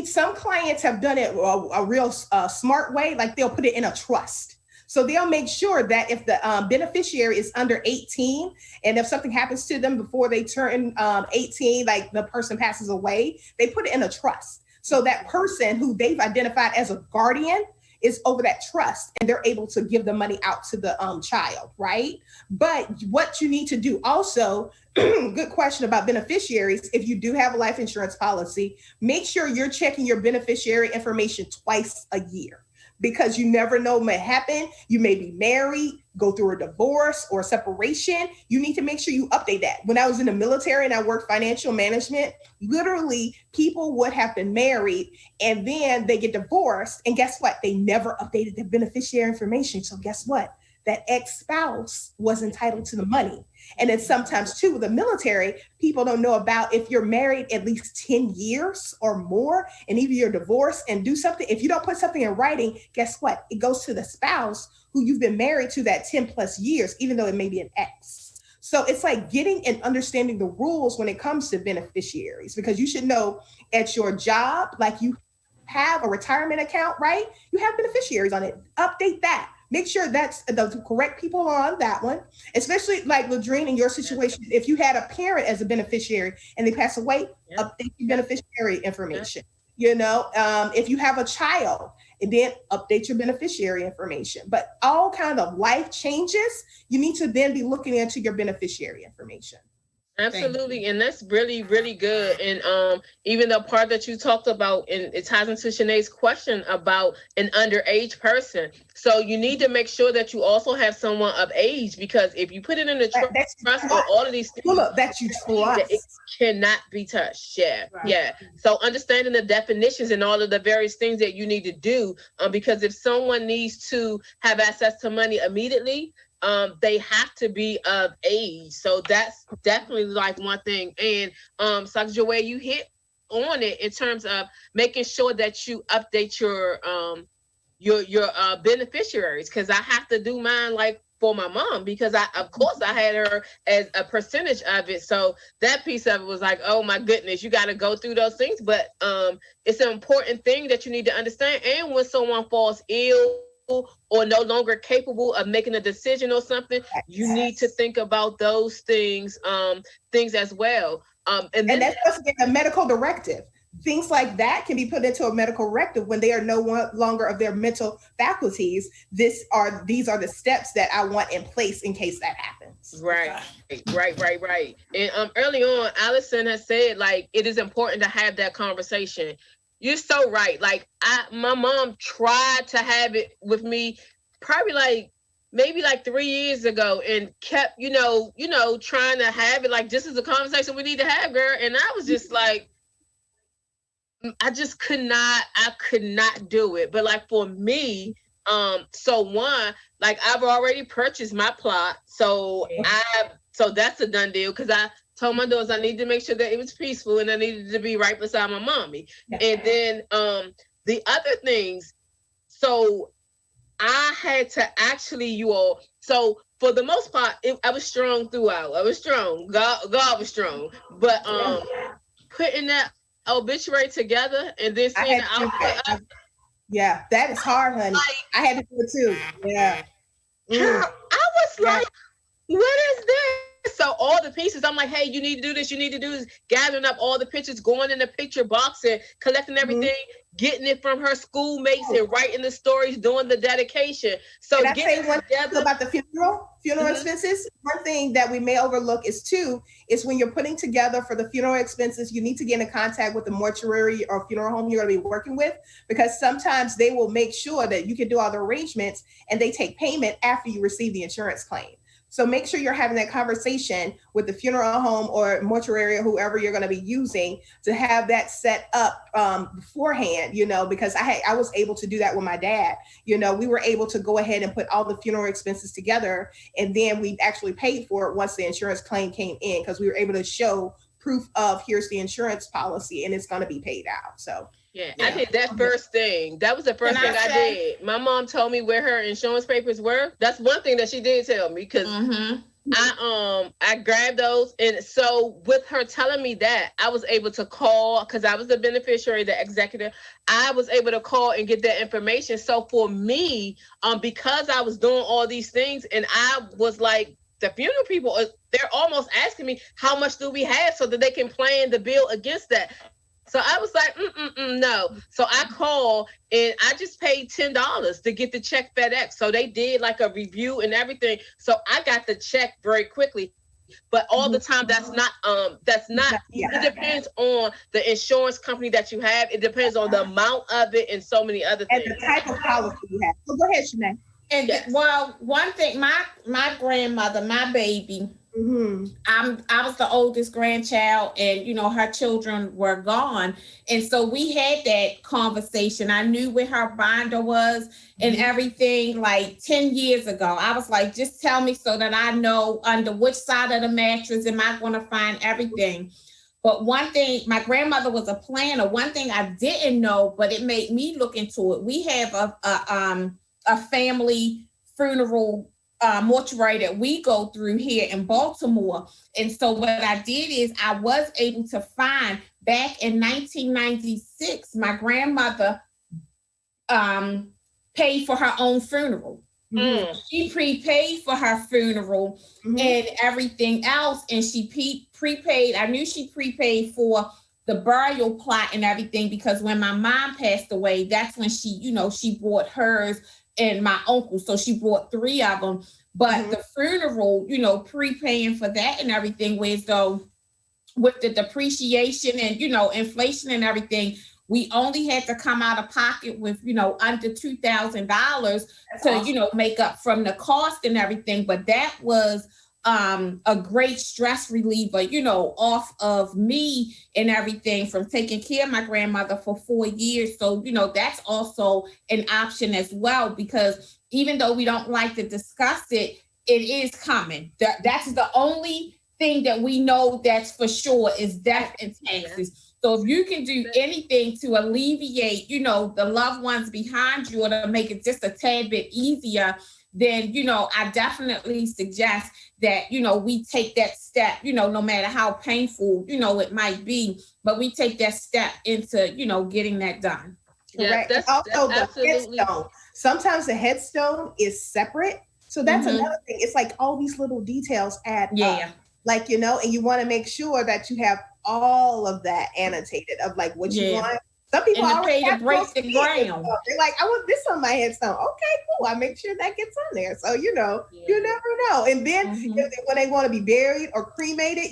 some clients have done it a real smart way, like they'll put it in a trust. So they'll make sure that if the beneficiary is under 18 and if something happens to them before they turn 18, like the person passes away, they put it in a trust. So that person who they've identified as a guardian is over that trust and they're able to give the money out to the child, right? But what you need to do also, good question about beneficiaries, if you do have a life insurance policy, make sure you're checking your beneficiary information twice a year. because you never know what may happen. You may be married, go through a divorce or separation. You need to make sure you update that. When I was in the military and I worked financial management, literally people would have been married and then they get divorced. And guess what? They never updated their beneficiary information. So guess what? That ex-spouse was entitled to the money. And then sometimes too, with the military, people don't know about if you're married at least 10 years or more, and either you're divorced and do something. If you don't put something in writing, guess what? It goes to the spouse who you've been married to that 10 plus years, even though it may be an ex. So it's like getting and understanding the rules when it comes to beneficiaries, because you should know at your job, like you have a retirement account, right? You have beneficiaries on it. Update that. Make sure that's the correct people on that one, especially like Ladrine in your situation. If you had a parent as a beneficiary and they pass away, update your beneficiary information. You know, if you have a child, and then update your beneficiary information. But all kind of life changes, you need to then be looking into your beneficiary information. Absolutely. And that's really, really good. And even the part that you talked about, and it ties into Shanae's question about an underage person. So you need to make sure that you also have someone of age, because if you put it in the trust or all of these things that you trust, it cannot be touched. Yeah. Right. Yeah. So understanding the definitions and all of the various things that you need to do, because if someone needs to have access to money immediately, they have to be of age. So that's definitely like one thing. And so Joelle, you hit on it in terms of making sure that you update your beneficiaries, because I have to do mine like for my mom, because I had her as a percentage of it. So that piece of it was like, oh my goodness, you got to go through those things. But it's an important thing that you need to understand. And when someone falls ill or no longer capable of making a decision or something, you need to think about those things as well. And that's supposed to get a medical directive. Things like that can be put into a medical directive when they are no longer of their mental faculties. These are the steps that I want in place in case that happens. Right. And early on, Allison has said, like, it is important to have that conversation. You're so right. Like my mom tried to have it with me probably maybe 3 years ago, and kept, trying to have it like, this is a conversation we need to have, girl. And I was just like, I could not do it. But like for me, so one, like I've already purchased my plot. So that's a done deal, because I told my daughters I needed to make sure that it was peaceful and I needed to be right beside my mommy. Yeah. And then the other things, so I had to actually, so for the most part, I was strong throughout. I was strong. God was strong. But putting that obituary together and then seeing the output. Yeah, that is hard, honey. Like, I had to do it too. Yeah. I was like, what is this? So all the pieces, I'm like, hey, you need to do this, you need to do this, gathering up all the pictures, going in the picture box and collecting everything, getting it from her schoolmates and writing the stories, doing the dedication. So can I say one thing about the funeral expenses? One thing that we may overlook is when you're putting together for the funeral expenses, you need to get in contact with the mortuary or funeral home you're going to be working with, because sometimes they will make sure that you can do all the arrangements and they take payment after you receive the insurance claim. So make sure you're having that conversation with the funeral home or mortuary or whoever you're going to be using to have that set up beforehand, because I was able to do that with my dad. We were able to go ahead and put all the funeral expenses together, and then we actually paid for it once the insurance claim came in, because we were able to show proof of here's the insurance policy and it's going to be paid out. So yeah, I did that first thing. That was the first thing I did. My mom told me where her insurance papers were. That's one thing that she did tell me, because I grabbed those. And so with her telling me that, I was able to call, because I was the beneficiary, the executive. I was able to call and get that information. So for me, because I was doing all these things, and I was like, the funeral people, they're almost asking me, how much do we have, so that they can plan the bill against that. So I was like, no. So I called and I just paid $10 to get the check FedEx. So they did like a review and everything. So I got the check very quickly. but all the time that's not it depends on the insurance company that you have. It depends on the amount of it and so many other things. And the type of policy you have. So go ahead, Shanae. And well, one thing, my grandmother, my baby, I was the oldest grandchild, and her children were gone, and so we had that conversation. I knew where her binder was and everything like 10 years ago. I was like, just tell me so that I know under which side of the mattress am I going to find everything. But one thing, my grandmother was a planner. One thing I didn't know, but it made me look into it. We have a family funeral mortuary that we go through here in Baltimore. And so what I did is I was able to find back in 1996, my grandmother paid for her own funeral. She prepaid for her funeral and everything else. And she prepaid. I knew she prepaid for the burial plot and everything, because when my mom passed away, that's when she bought hers and my uncle. So she bought 3 of them. But the funeral, prepaying for that and everything, was though with the depreciation and, inflation and everything, we only had to come out of pocket with, under $2,000 to, make up from the cost and everything. But that was a great stress reliever, off of me and everything, from taking care of my grandmother for 4 years. So, that's also an option as well, because even though we don't like to discuss it, it is coming. That's the only thing that we know that's for sure is death and taxes. So if you can do anything to alleviate, the loved ones behind you, or to make it just a tad bit easier, then, I definitely suggest that, we take that step, no matter how painful, it might be, but we take that step into, getting that done. Yeah, that's also the headstone. Sometimes the headstone is separate. So that's another thing. It's like all these little details add up. Like, and you want to make sure that you have all of that annotated of like what you want. Some people already have to break the ground. They're like, I want this on my headstone. Okay, cool. I make sure that gets on there. So, you never know. And then when they want to be buried or cremated,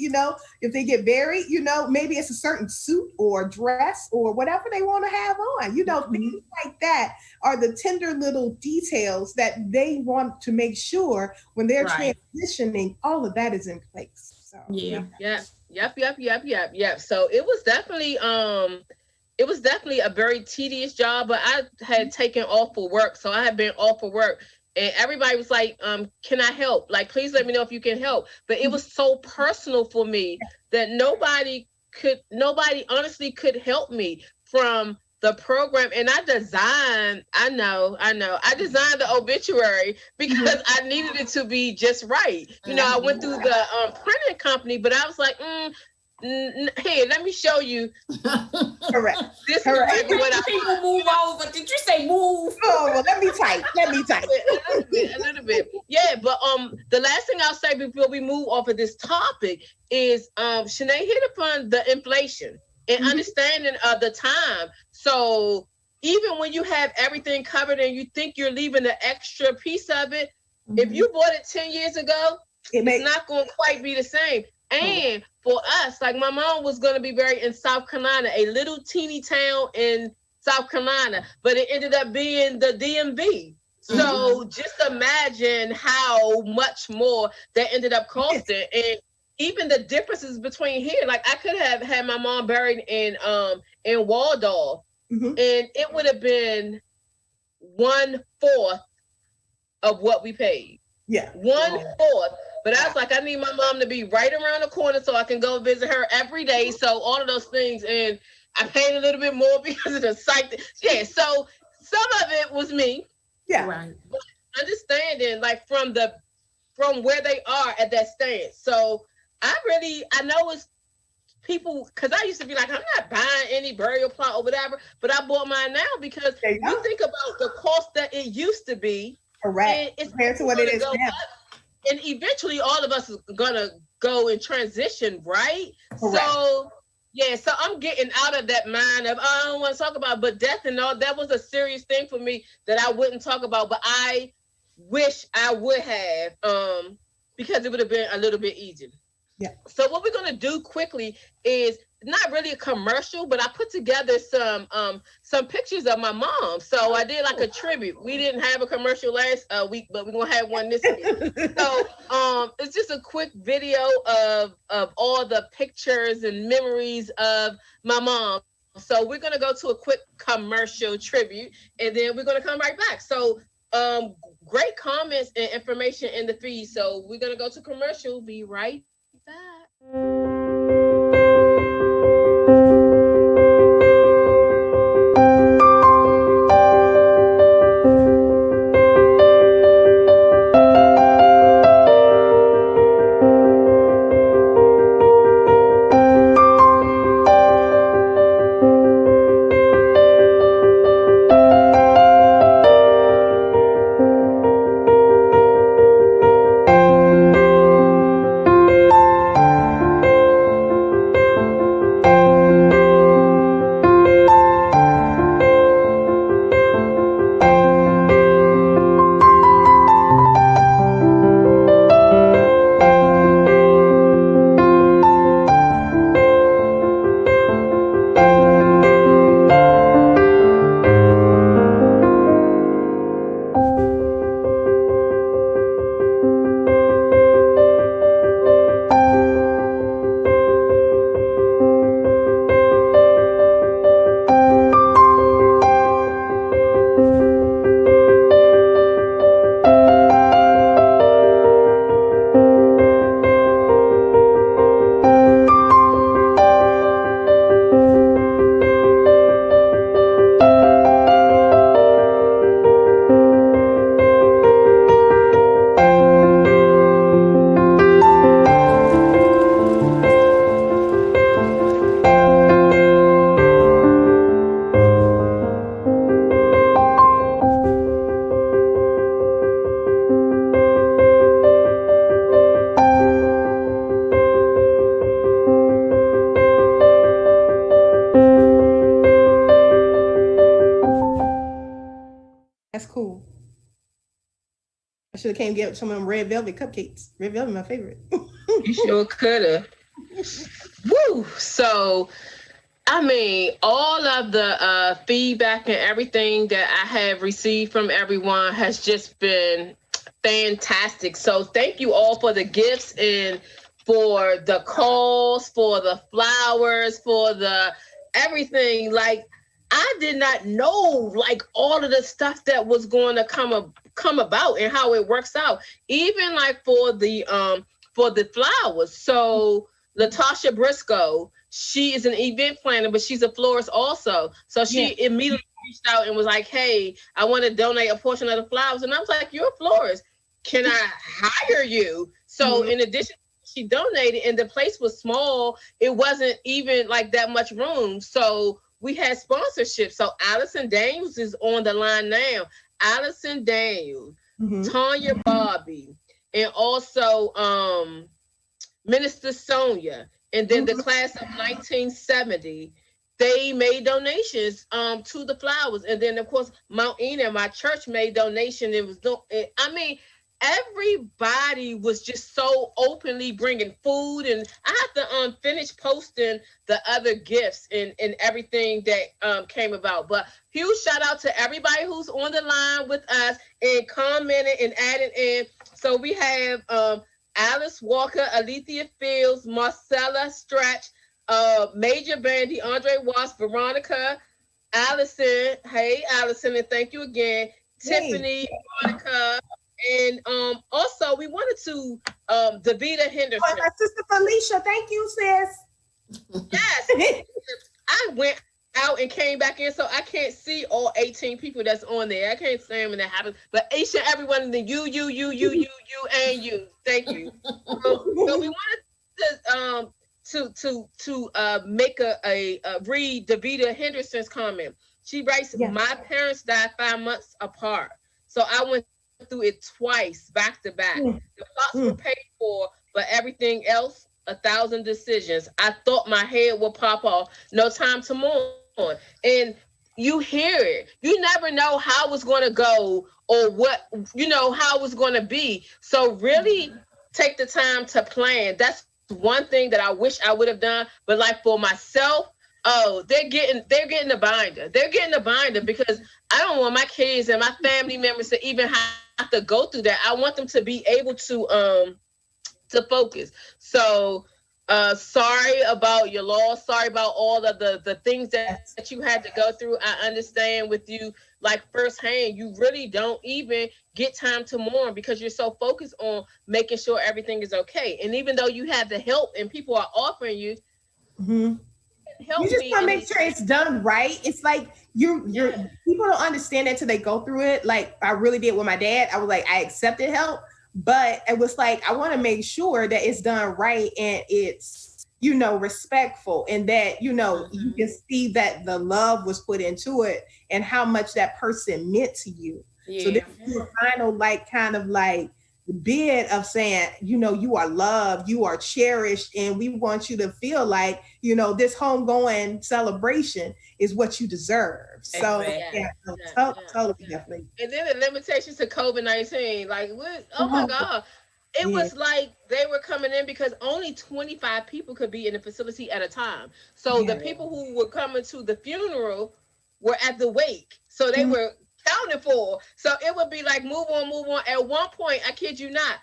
if they get buried, maybe it's a certain suit or dress or whatever they want to have on. Things like that are the tender little details that they want to make sure when they're transitioning, all of that is in place. So, Yep. So it was definitely a very tedious job, but I had taken off for work. So I had been off for work, and everybody was like, can I help? Like, please let me know if you can help. But it was so personal for me that nobody honestly could help me from the program. And I designed the obituary because I needed it to be just right. I went through the printing company, but I was like, hey, let me show you. Correct. This Correct. is what people move over. Did you say move? Oh, well, let me type. A little bit. Yeah, but the last thing I'll say before we move off of this topic is Shanae hit upon the inflation and understanding of the time. So even when you have everything covered and you think you're leaving the extra piece of it, if you bought it 10 years ago, it's not going to quite be the same. And for us, like my mom was going to be buried in South Carolina, a little teeny town in South Carolina, but it ended up being the DMV. So just imagine how much more that ended up costing. And even the differences between here, like I could have had my mom buried in Waldorf, and it would have been 1/4 of what we paid. Yeah. 1/4. But I was like, I need my mom to be right around the corner so I can go visit her every day. So all of those things. And I paid a little bit more because of the site. Yeah. So some of it was me. Yeah. Right. But understanding like from where they are at that stance. So I know it's people, because I used to be like, I'm not buying any burial plot or whatever, but I bought mine now because you think about the cost that it used to be. Correct. Compared to what it is now. And eventually all of us are gonna go and transition, right? Correct. So I'm getting out of that mind of I don't want to talk about, but death and all that was a serious thing for me that I wouldn't talk about, but I wish I would have, because it would have been a little bit easier. Yeah. So what we're going to do quickly is not really a commercial, but I put together some pictures of my mom. So I did like a tribute. We didn't have a commercial last week, but we're going to have one this week. So it's just a quick video of all the pictures and memories of my mom. So we're going to go to a quick commercial tribute, and then we're going to come right back. So great comments and information in the feed. So we're going to go to commercial. Be right back. That's cool. I should have came get some of them red velvet cupcakes. Red velvet, my favorite. You sure could have. Woo! So, I mean, all of the feedback and everything that I have received from everyone has just been fantastic. So thank you all for the gifts and for the calls, for the flowers, for the everything. Like, I did not know like all of the stuff that was going to come about and how it works out. Even like for the flowers. So Latasha Briscoe, she is an event planner, but she's a florist also. So she immediately reached out and was like, hey, I want to donate a portion of the flowers. And I was like, you're a florist. Can I hire you? So in addition, she donated, and the place was small. It wasn't even like that much room. So we had sponsorship. So Allison Daniels is on the line now. Allison Daniels, Tanya Bobby, and also Minister Sonia. And then the class of 1970, they made donations to the flowers. And then, of course, Mount Ena, my church, made donation. Everybody was just so openly bringing food, and I have to finish posting the other gifts and everything that came about. But huge shout out to everybody who's on the line with us and commenting and adding in. So we have Alice Walker, Alethea Fields, Marcella Stretch, Major Bandy, Andre Watts, Veronica, Allison. Hey, Allison, and thank you again. Hey. Tiffany, Veronica. And also, we wanted to, Davita Henderson. Oh, my sister Felicia, thank you, sis. Yes. I went out and came back in, so I can't see all 18 people that's on there. I can't see them when that happens. But each and everyone in the you, and you. Thank you. So we wanted to make a read Davita Henderson's comment. She writes, my parents died 5 months apart. So I went through it twice, back to back. The plots were paid for, but everything else, 1,000 decisions. I thought my head would pop off. No time to mourn. And you hear it. You never know how it's going to go or how it's going to be. So really take the time to plan. That's one thing that I wish I would have done. But like for myself, oh, they're getting the binder. They're getting the binder because I don't want my kids and my family members to even have to go through that. I want them to be able to focus. So sorry about your loss. Sorry about all of the things that you had to go through. I understand with you, like firsthand, you really don't even get time to mourn because you're so focused on making sure everything is okay. And even though you have the help and people are offering you, you just want to make sure it's done right. It's like you're people don't understand that till they go through it. Like I really did with my dad. I was like, I accepted help, but it was like I want to make sure that it's done right and it's, you know, respectful, and that, you know, you can see that the love was put into it and how much that person meant to you. So this is the final, like, kind of like bid of saying, you know, you are loved, you are cherished, and we want you to feel like, you know, this homegoing celebration is what you deserve. So totally definitely. And then the limitations to COVID-19, like what? Oh my God. It was like they were coming in because only 25 people could be in the facility at a time. So the people who were coming to the funeral were at the wake. So they were counted for. So it would be like, move on. At one point, I kid you not,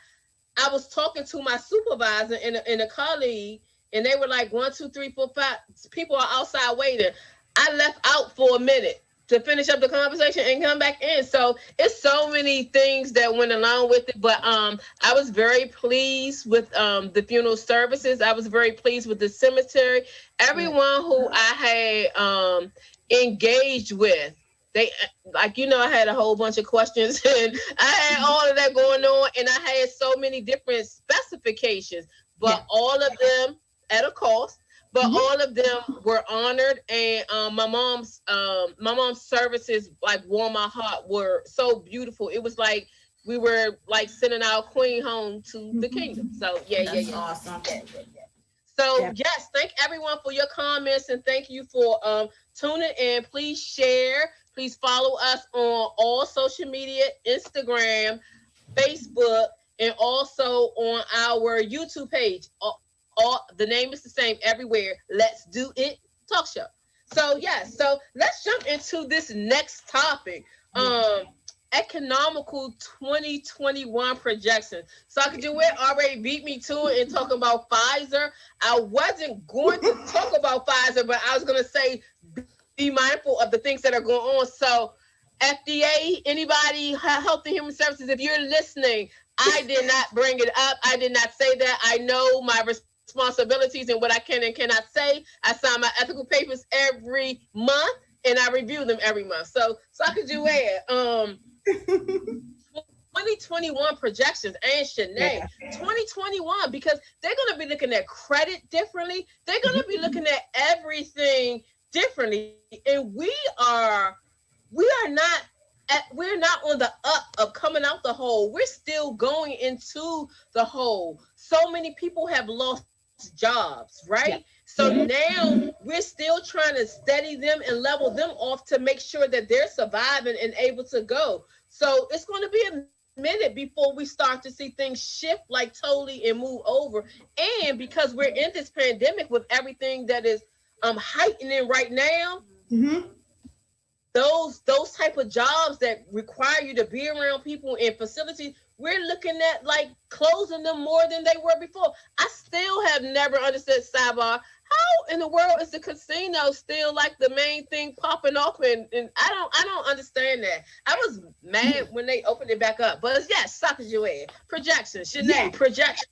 I was talking to my supervisor and a colleague, and they were like 1, 2, 3, 4, 5 people are outside waiting. I left out for a minute to finish up the conversation and come back in. So it's so many things that went along with it. But I was very pleased with the funeral services. I was very pleased with the cemetery. Everyone who I had engaged with, they, like, you know, I had a whole bunch of questions and I had all of that going on, and I had so many different specifications, but all of them at a cost, but all of them were honored. And my mom's services, like, warmed my heart, were so beautiful. It was like we were like sending our queen home to the kingdom. So That's awesome. So yes, thank everyone for your comments, and thank you for tuning in. Please share. Please follow us on all social media, Instagram, Facebook, and also on our YouTube page. All the name is the same everywhere. Let's Do It Talk Show. So so let's jump into this next topic. Economical 2021 projections. Sakajuwe already beat me to it and talking about Pfizer. I wasn't going to talk about Pfizer, but I was going to say be mindful of the things that are going on. So FDA, anybody, Health and Human Services, if you're listening, I did not bring it up. I did not say that. I know my responsibilities and what I can and cannot say. I sign my ethical papers every month and I review them every month. So Sakajuwe, 2021 projections and Shanae, 2021, because they're going to be looking at credit differently. They're going to be looking at everything differently, and we're not on the up of coming out the hole. We're still going into the hole. So many people have lost jobs, right? So now we're still trying to steady them and level them off to make sure that they're surviving and able to go. So it's going to be a minute before we start to see things shift like totally and move over. And because we're in this pandemic with everything that is heightening right now, those type of jobs that require you to be around people in facilities, we're looking at like closing them more than they were before. I still have never understood, Sidebar, how in the world is the casino still like the main thing popping off? And I don't understand that. I was mad when they opened it back up. But yes, suckers you in. Projections, Shanae, projections.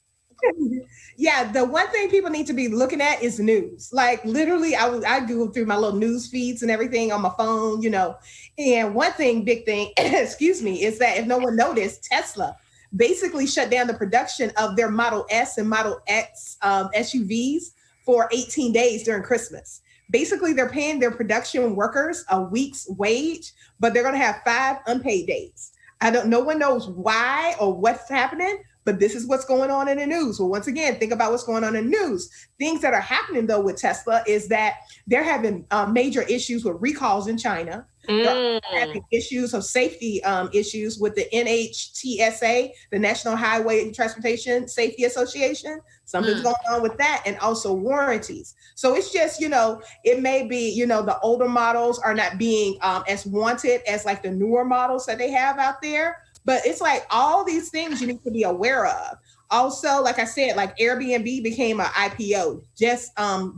The one thing people need to be looking at is news. Like literally, I go through my little news feeds and everything on my phone, you know. And one thing, big thing, excuse me, is that if no one noticed, Tesla basically shut down the production of their Model S and Model X SUVs for 18 days during Christmas. Basically, they're paying their production workers a week's wage, but they're going to have 5 unpaid days. No one knows why or what's happening, but this is what's going on in the news. Well, once again, think about what's going on in the news. Things that are happening, though, with Tesla is that they're having major issues with recalls in China. They're having issues of safety issues with the NHTSA, the National Highway Transportation Safety Association. Something's going on with that, and also warranties. So it's just, it may be, the older models are not being as wanted as like the newer models that they have out there. But it's like all these things you need to be aware of. Also, like I said, like Airbnb became an IPO just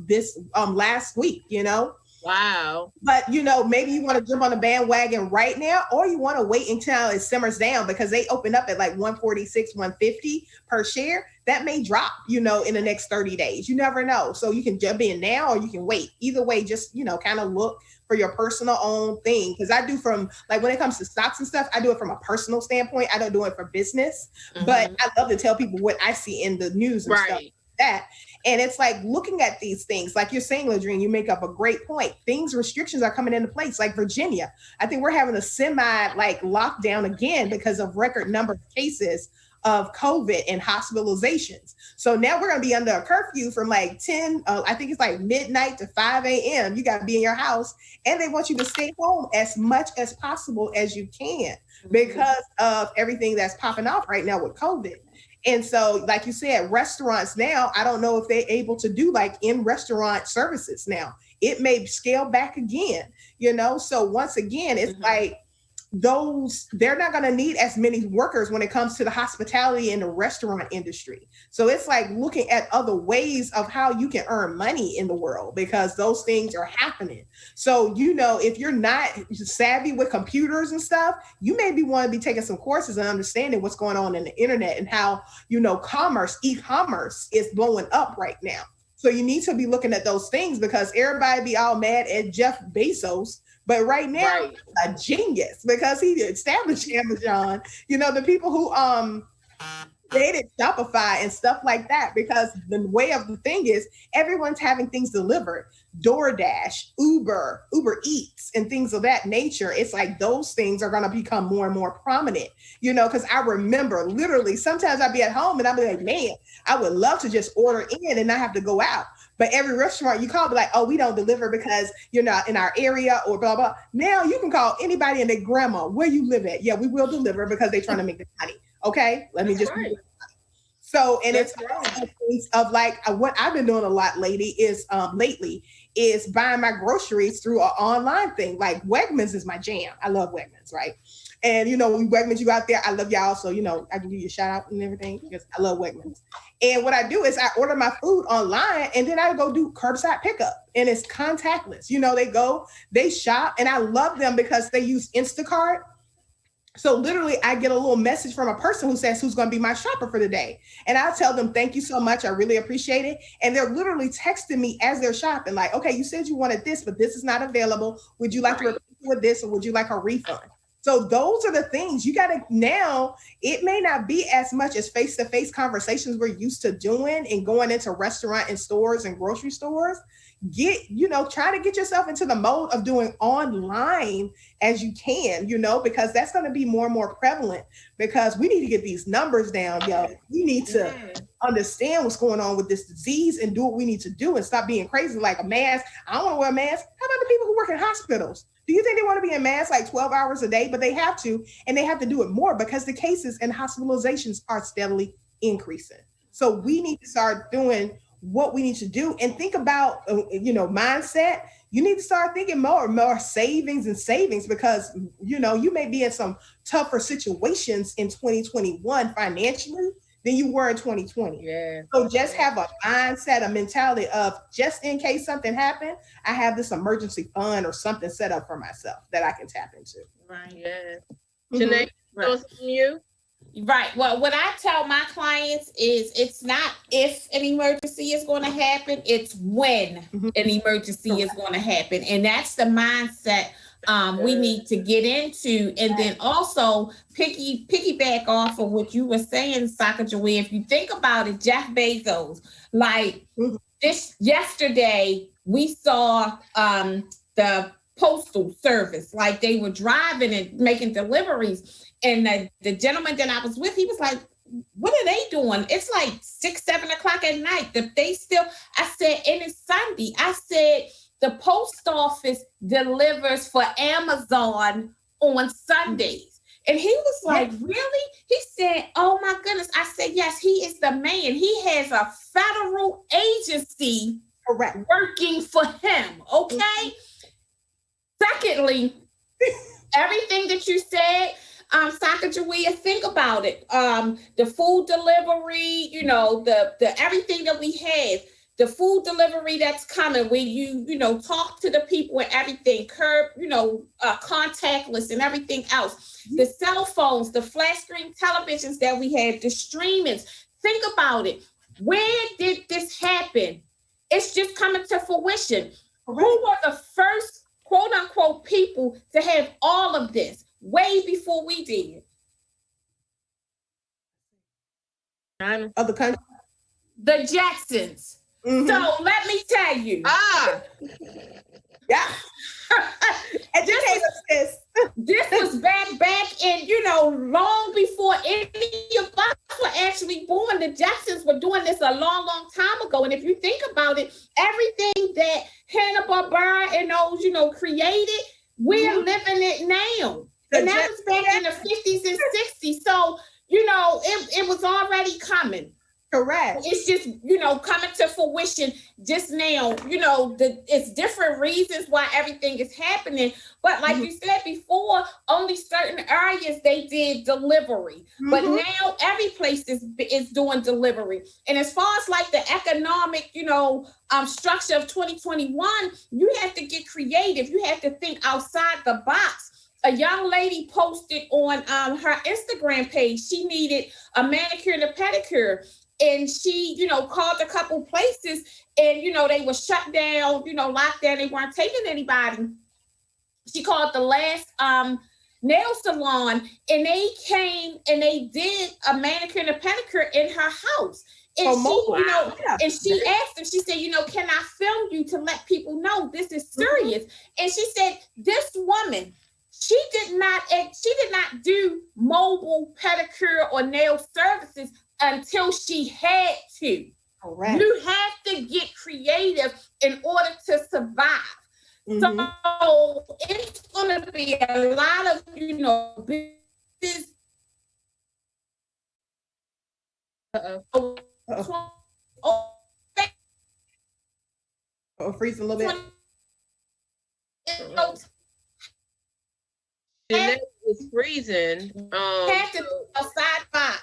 this last week, Wow. But, maybe you want to jump on the bandwagon right now, or you want to wait until it simmers down because they open up at like 146, 150 per share. That may drop, in the next 30 days. You never know. So you can jump in now or you can wait. Either way, just, kind of look for your personal own thing. Because I do from, like, when it comes to stocks and stuff, I do it from a personal standpoint. I don't do it for business. But I love to tell people what I see in the news and stuff like that. And it's like looking at these things, like you're saying, Ladrine, you make up a great point. Restrictions are coming into place, like Virginia. I think we're having a lockdown again because of record number of cases of COVID and hospitalizations. So now we're going to be under a curfew from like 10, I think it's like midnight to 5 a.m. You got to be in your house, and they want you to stay home as much as possible as you can because of everything that's popping off right now with COVID. And so, like you said, restaurants now, I don't know if they're able to do like in-restaurant services now. It may scale back again, So once again, it's like they're not going to need as many workers when it comes to the hospitality and the restaurant industry. So it's like looking at other ways of how you can earn money in the world because those things are happening. So, if you're not savvy with computers and stuff, you maybe want to be taking some courses and understanding what's going on in the internet and how, e-commerce is blowing up right now. So you need to be looking at those things because everybody be all mad at Jeff Bezos. But right now, a genius because he established Amazon, the people who created Shopify and stuff like that, because the way of the thing is everyone's having things delivered. DoorDash, Uber Eats, and things of that nature. It's like those things are going to become more and more prominent, because I remember literally sometimes I'd be at home and I'd be like, man, I would love to just order in and not have to go out. But every restaurant you call be like, oh, we don't deliver because you're not in our area or blah, blah. Now you can call anybody and their grandma, where you live at. Yeah, we will deliver because they're trying to make the money. Okay, let me just. Right. So, and it's things of like what I've been doing a lot lately is buying my groceries through an online thing. Like Wegmans is my jam. I love Wegmans, right? And Wegmans, you out there, I love y'all. So, I can give you a shout out and everything because I love Wegmans. And what I do is I order my food online and then I go do curbside pickup and it's contactless. They shop, and I love them because they use Instacart. So literally I get a little message from a person who says who's going to be my shopper for the day. And I'll tell them, thank you so much. I really appreciate it. And they're literally texting me as they're shopping like, okay, you said you wanted this, but this is not available. Would you like to replace it with this, or would you like a refund? So those are the things you got to now. It may not be as much as face-to-face conversations we're used to doing and going into restaurant and stores and grocery stores. Try to get yourself into the mode of doing online as you can, because that's going to be more and more prevalent because we need to get these numbers down, yo. We need to understand what's going on with this disease and do what we need to do and stop being crazy like a mask. I don't want to wear a mask. How about the people who work in hospitals? Do you think they want to be in masks like 12 hours a day? But they have to, and they have to do it more because the cases and hospitalizations are steadily increasing. So we need to start doing what we need to do and think about, mindset. You need to start thinking more savings because, you may be in some tougher situations in 2021 financially than you were in 2020. Yeah. So just have a mindset, a mentality of just in case something happened, I have this emergency fund or something set up for myself that I can tap into. Right. Yeah. Janae, those from you? Right. Well, what I tell my clients is it's not if an emergency is going to happen, it's when an emergency is going to happen. And that's the mindset we need to get into. And then also piggyback off of what you were saying, Sacagawea. If you think about it, Jeff Bezos, like this yesterday, we saw the postal service, like they were driving and making deliveries. And the gentleman that I was with, he was like, what are they doing? It's like 6, 7 o'clock at night. They still, I said, and it's Sunday. I said, the post office delivers for Amazon on Sundays. And he was like, really? He said, oh my goodness. I said, yes, he is the man. He has a federal agency working for him. Okay. Secondly, everything that you said, Sacagawea, think about it. The food delivery, you know, the everything that we have, the food delivery that's coming, when you know, talk to the people and everything, curb, you know, contactless and everything else, the cell phones, the flat screen televisions that we have, the streamings. Think about it. Where did this happen? It's just coming to fruition. Who were the first, quote unquote, people to have all of this way before we did? Other countries? The Jacksons. Mm-hmm. So let me tell you. Yeah. Educate us this. This was back in, you know, long before any of us were actually born. The Jacksons were doing this a long time ago. And if you think about it, everything that Hanna-Barbera and those, you know, created, we're living it now. And that was back in the 50s and 60s. So, you know, it was already coming. Correct. It's just, you know, coming to fruition just now. You know, it's different reasons why everything is happening. But like you said before, only certain areas they did delivery. But now every place is doing delivery. And as far as like the economic, you know, structure of 2021, you have to get creative. You have to think outside the box. A young lady posted on her Instagram page, she needed a manicure and a pedicure. And she, you know, called a couple places and, you know, they were shut down, you know, locked down. They weren't taking anybody. She called the last nail salon and they came and they did a manicure and a pedicure in her house. And you know, and she asked them, she said, you know, can I film you to let people know this is serious? And she said, this woman, she did not do mobile pedicure or nail services until she had to. Correct. You have to get creative in order to survive. So it's going to be a lot of, you know, business. Freeze a little bit. Jeanette is freezing. Have to a side box.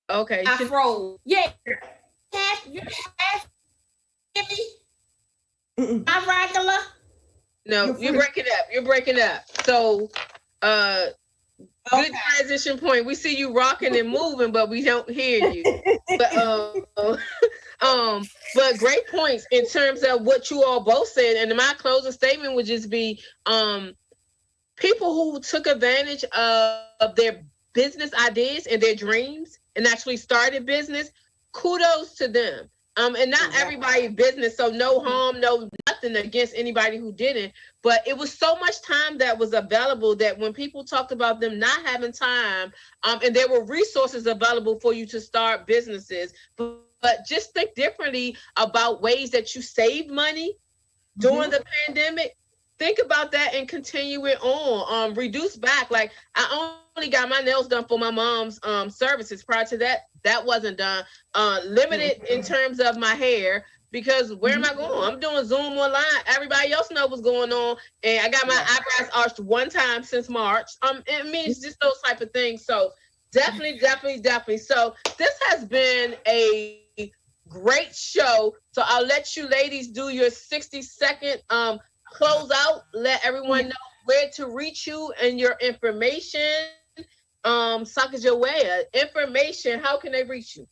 Okay. I froze. Yeah. You have me? I'm regular. No, you're breaking up. So good transition point. We see you rocking and moving, but we don't hear you. But great points in terms of what you all both said. And my closing statement would just be people who took advantage of their business ideas and their dreams and actually started business, kudos to them. And not everybody's business, so no harm, no nothing against anybody who didn't. But it was so much time that was available that when people talked about them not having time, and there were resources available for you to start businesses, but just think differently about ways that you save money during the pandemic. Think about that and continue it on. Reduce back. Like I only got my nails done for my mom's services. Prior to that, that wasn't done. Limited in terms of my hair because where am I going? I'm doing Zoom online. Everybody else knows what's going on, and I got my eyebrows arched one time since March. It means just those type of things. So definitely. So this has been a great show. So I'll let you ladies do your 60-second close out. Let everyone know where to reach you and your information. Sacagawea, information, how can they reach you?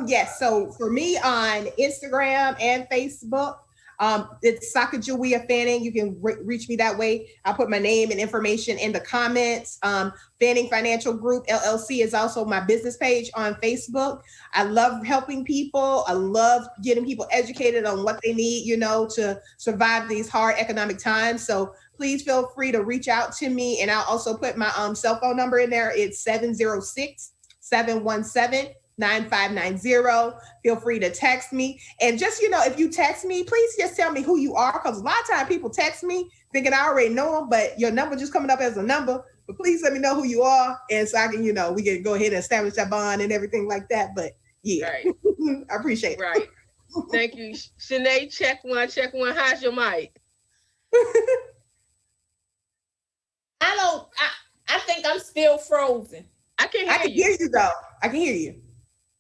Yes. So for me on Instagram and Facebook, it's Sacagawea Fanning. You can reach me that way. I'll put my name and information in the comments. Fanning Financial Group LLC is also my business page on Facebook. I love helping people. I love getting people educated on what they need, you know, to survive these hard economic times. So please feel free to reach out to me. And I'll also put my cell phone number in there. It's 706-717 9590. Feel free to text me. And just, if you text me, please just tell me who you are. Because a lot of times people text me thinking I already know them, but your number just coming up as a number. But please let me know who you are. And so I can, we can go ahead and establish that bond and everything like that. But yeah, right. I appreciate it. Right. Thank you. Shanae, check one. How's your mic? I think I'm still frozen. I can hear you though. I can hear you.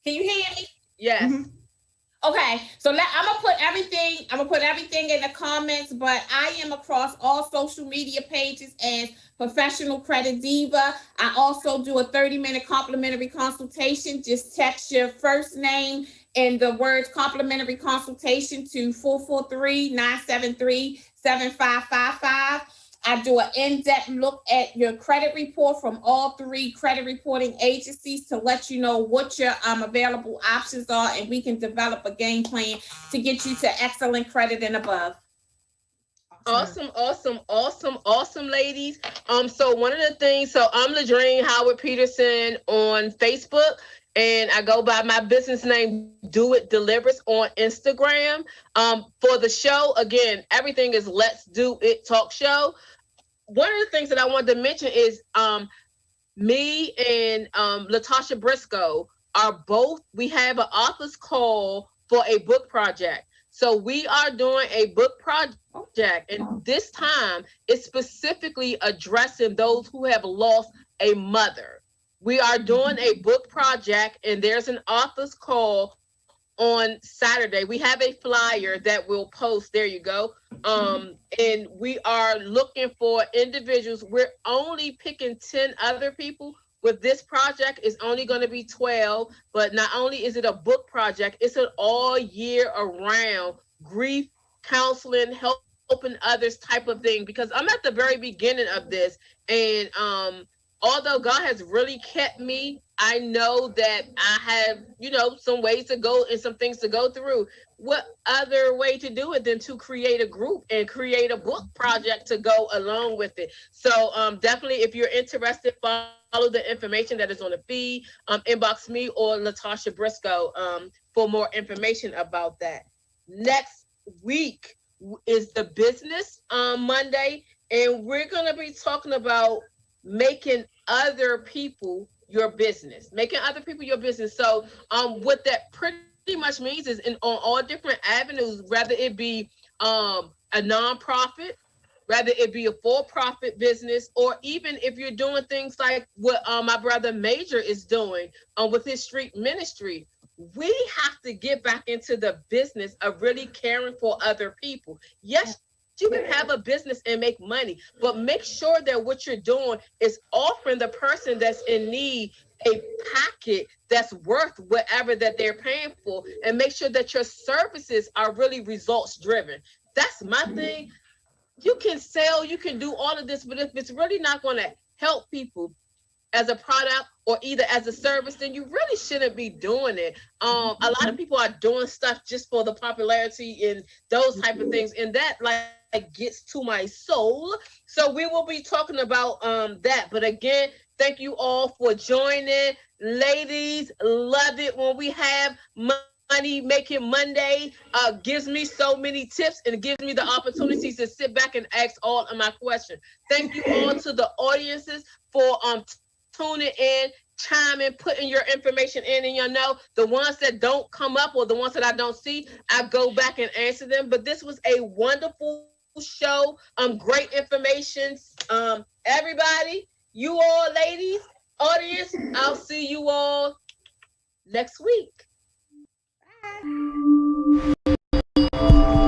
Can you hear me? Yes. Mm-hmm. Okay, so I'm gonna put everything in the comments, but I am across all social media pages as Professional Credit Diva. I also do a 30-minute complimentary consultation. Just text your first name and the words complimentary consultation to 443-973-7555. I do an in-depth look at your credit report from all 3 credit reporting agencies to let you know what your available options are, and we can develop a game plan to get you to excellent credit and above. Awesome, ladies. So one of the things, I'm Ladrine Howard Peterson on Facebook, and I go by my business name, Do It Delivers, on Instagram. For the show, again, everything is Let's Do It Talk Show. One of the things that I wanted to mention is me and Latasha Briscoe we have an author's call for a book project. So we are doing a book project, and this time it's specifically addressing those who have lost a mother. We are doing a book project, and there's an author's call on Saturday. We have a flyer that we'll post. There you go. And we are looking for individuals. We're only picking 10 other people. With this project, it's only going to be 12. But not only is it a book project, it's an all year around grief counseling, helping others type of thing. Because I'm at the very beginning of this, and although God has really kept me, I know that I have, some ways to go and some things to go through. What other way to do it than to create a group and create a book project to go along with it? So definitely, if you're interested, follow the information that is on the feed, inbox me or Latasha Briscoe for more information about that. Next week is the business Monday, and we're going to be talking about making other people your business. So what that pretty much means is on all different avenues, whether it be a nonprofit, whether it be a for-profit business, or even if you're doing things like what my brother Major is doing with his street ministry. We have to get back into the business of really caring for other people. Yes, you can have a business and make money, but make sure that what you're doing is offering the person that's in need a packet that's worth whatever that they're paying for, and make sure that your services are really results driven. That's my thing. You can sell, you can do all of this, but if it's really not going to help people as a product or either as a service, then you really shouldn't be doing it. A lot of people are doing stuff just for the popularity and those type of things, and that gets to my soul. So we will be talking about that. But again, thank you all for joining. Ladies, love it when we have Money Making Monday. Gives me so many tips and gives me the opportunities to sit back and ask all of my questions. Thank you all to the audiences for tuning in, chiming, putting your information in, and the ones that don't come up or the ones that I don't see, I go back and answer them. But this was a wonderful show. Great information. Everybody, you all ladies, audience, I'll see you all next week. Bye.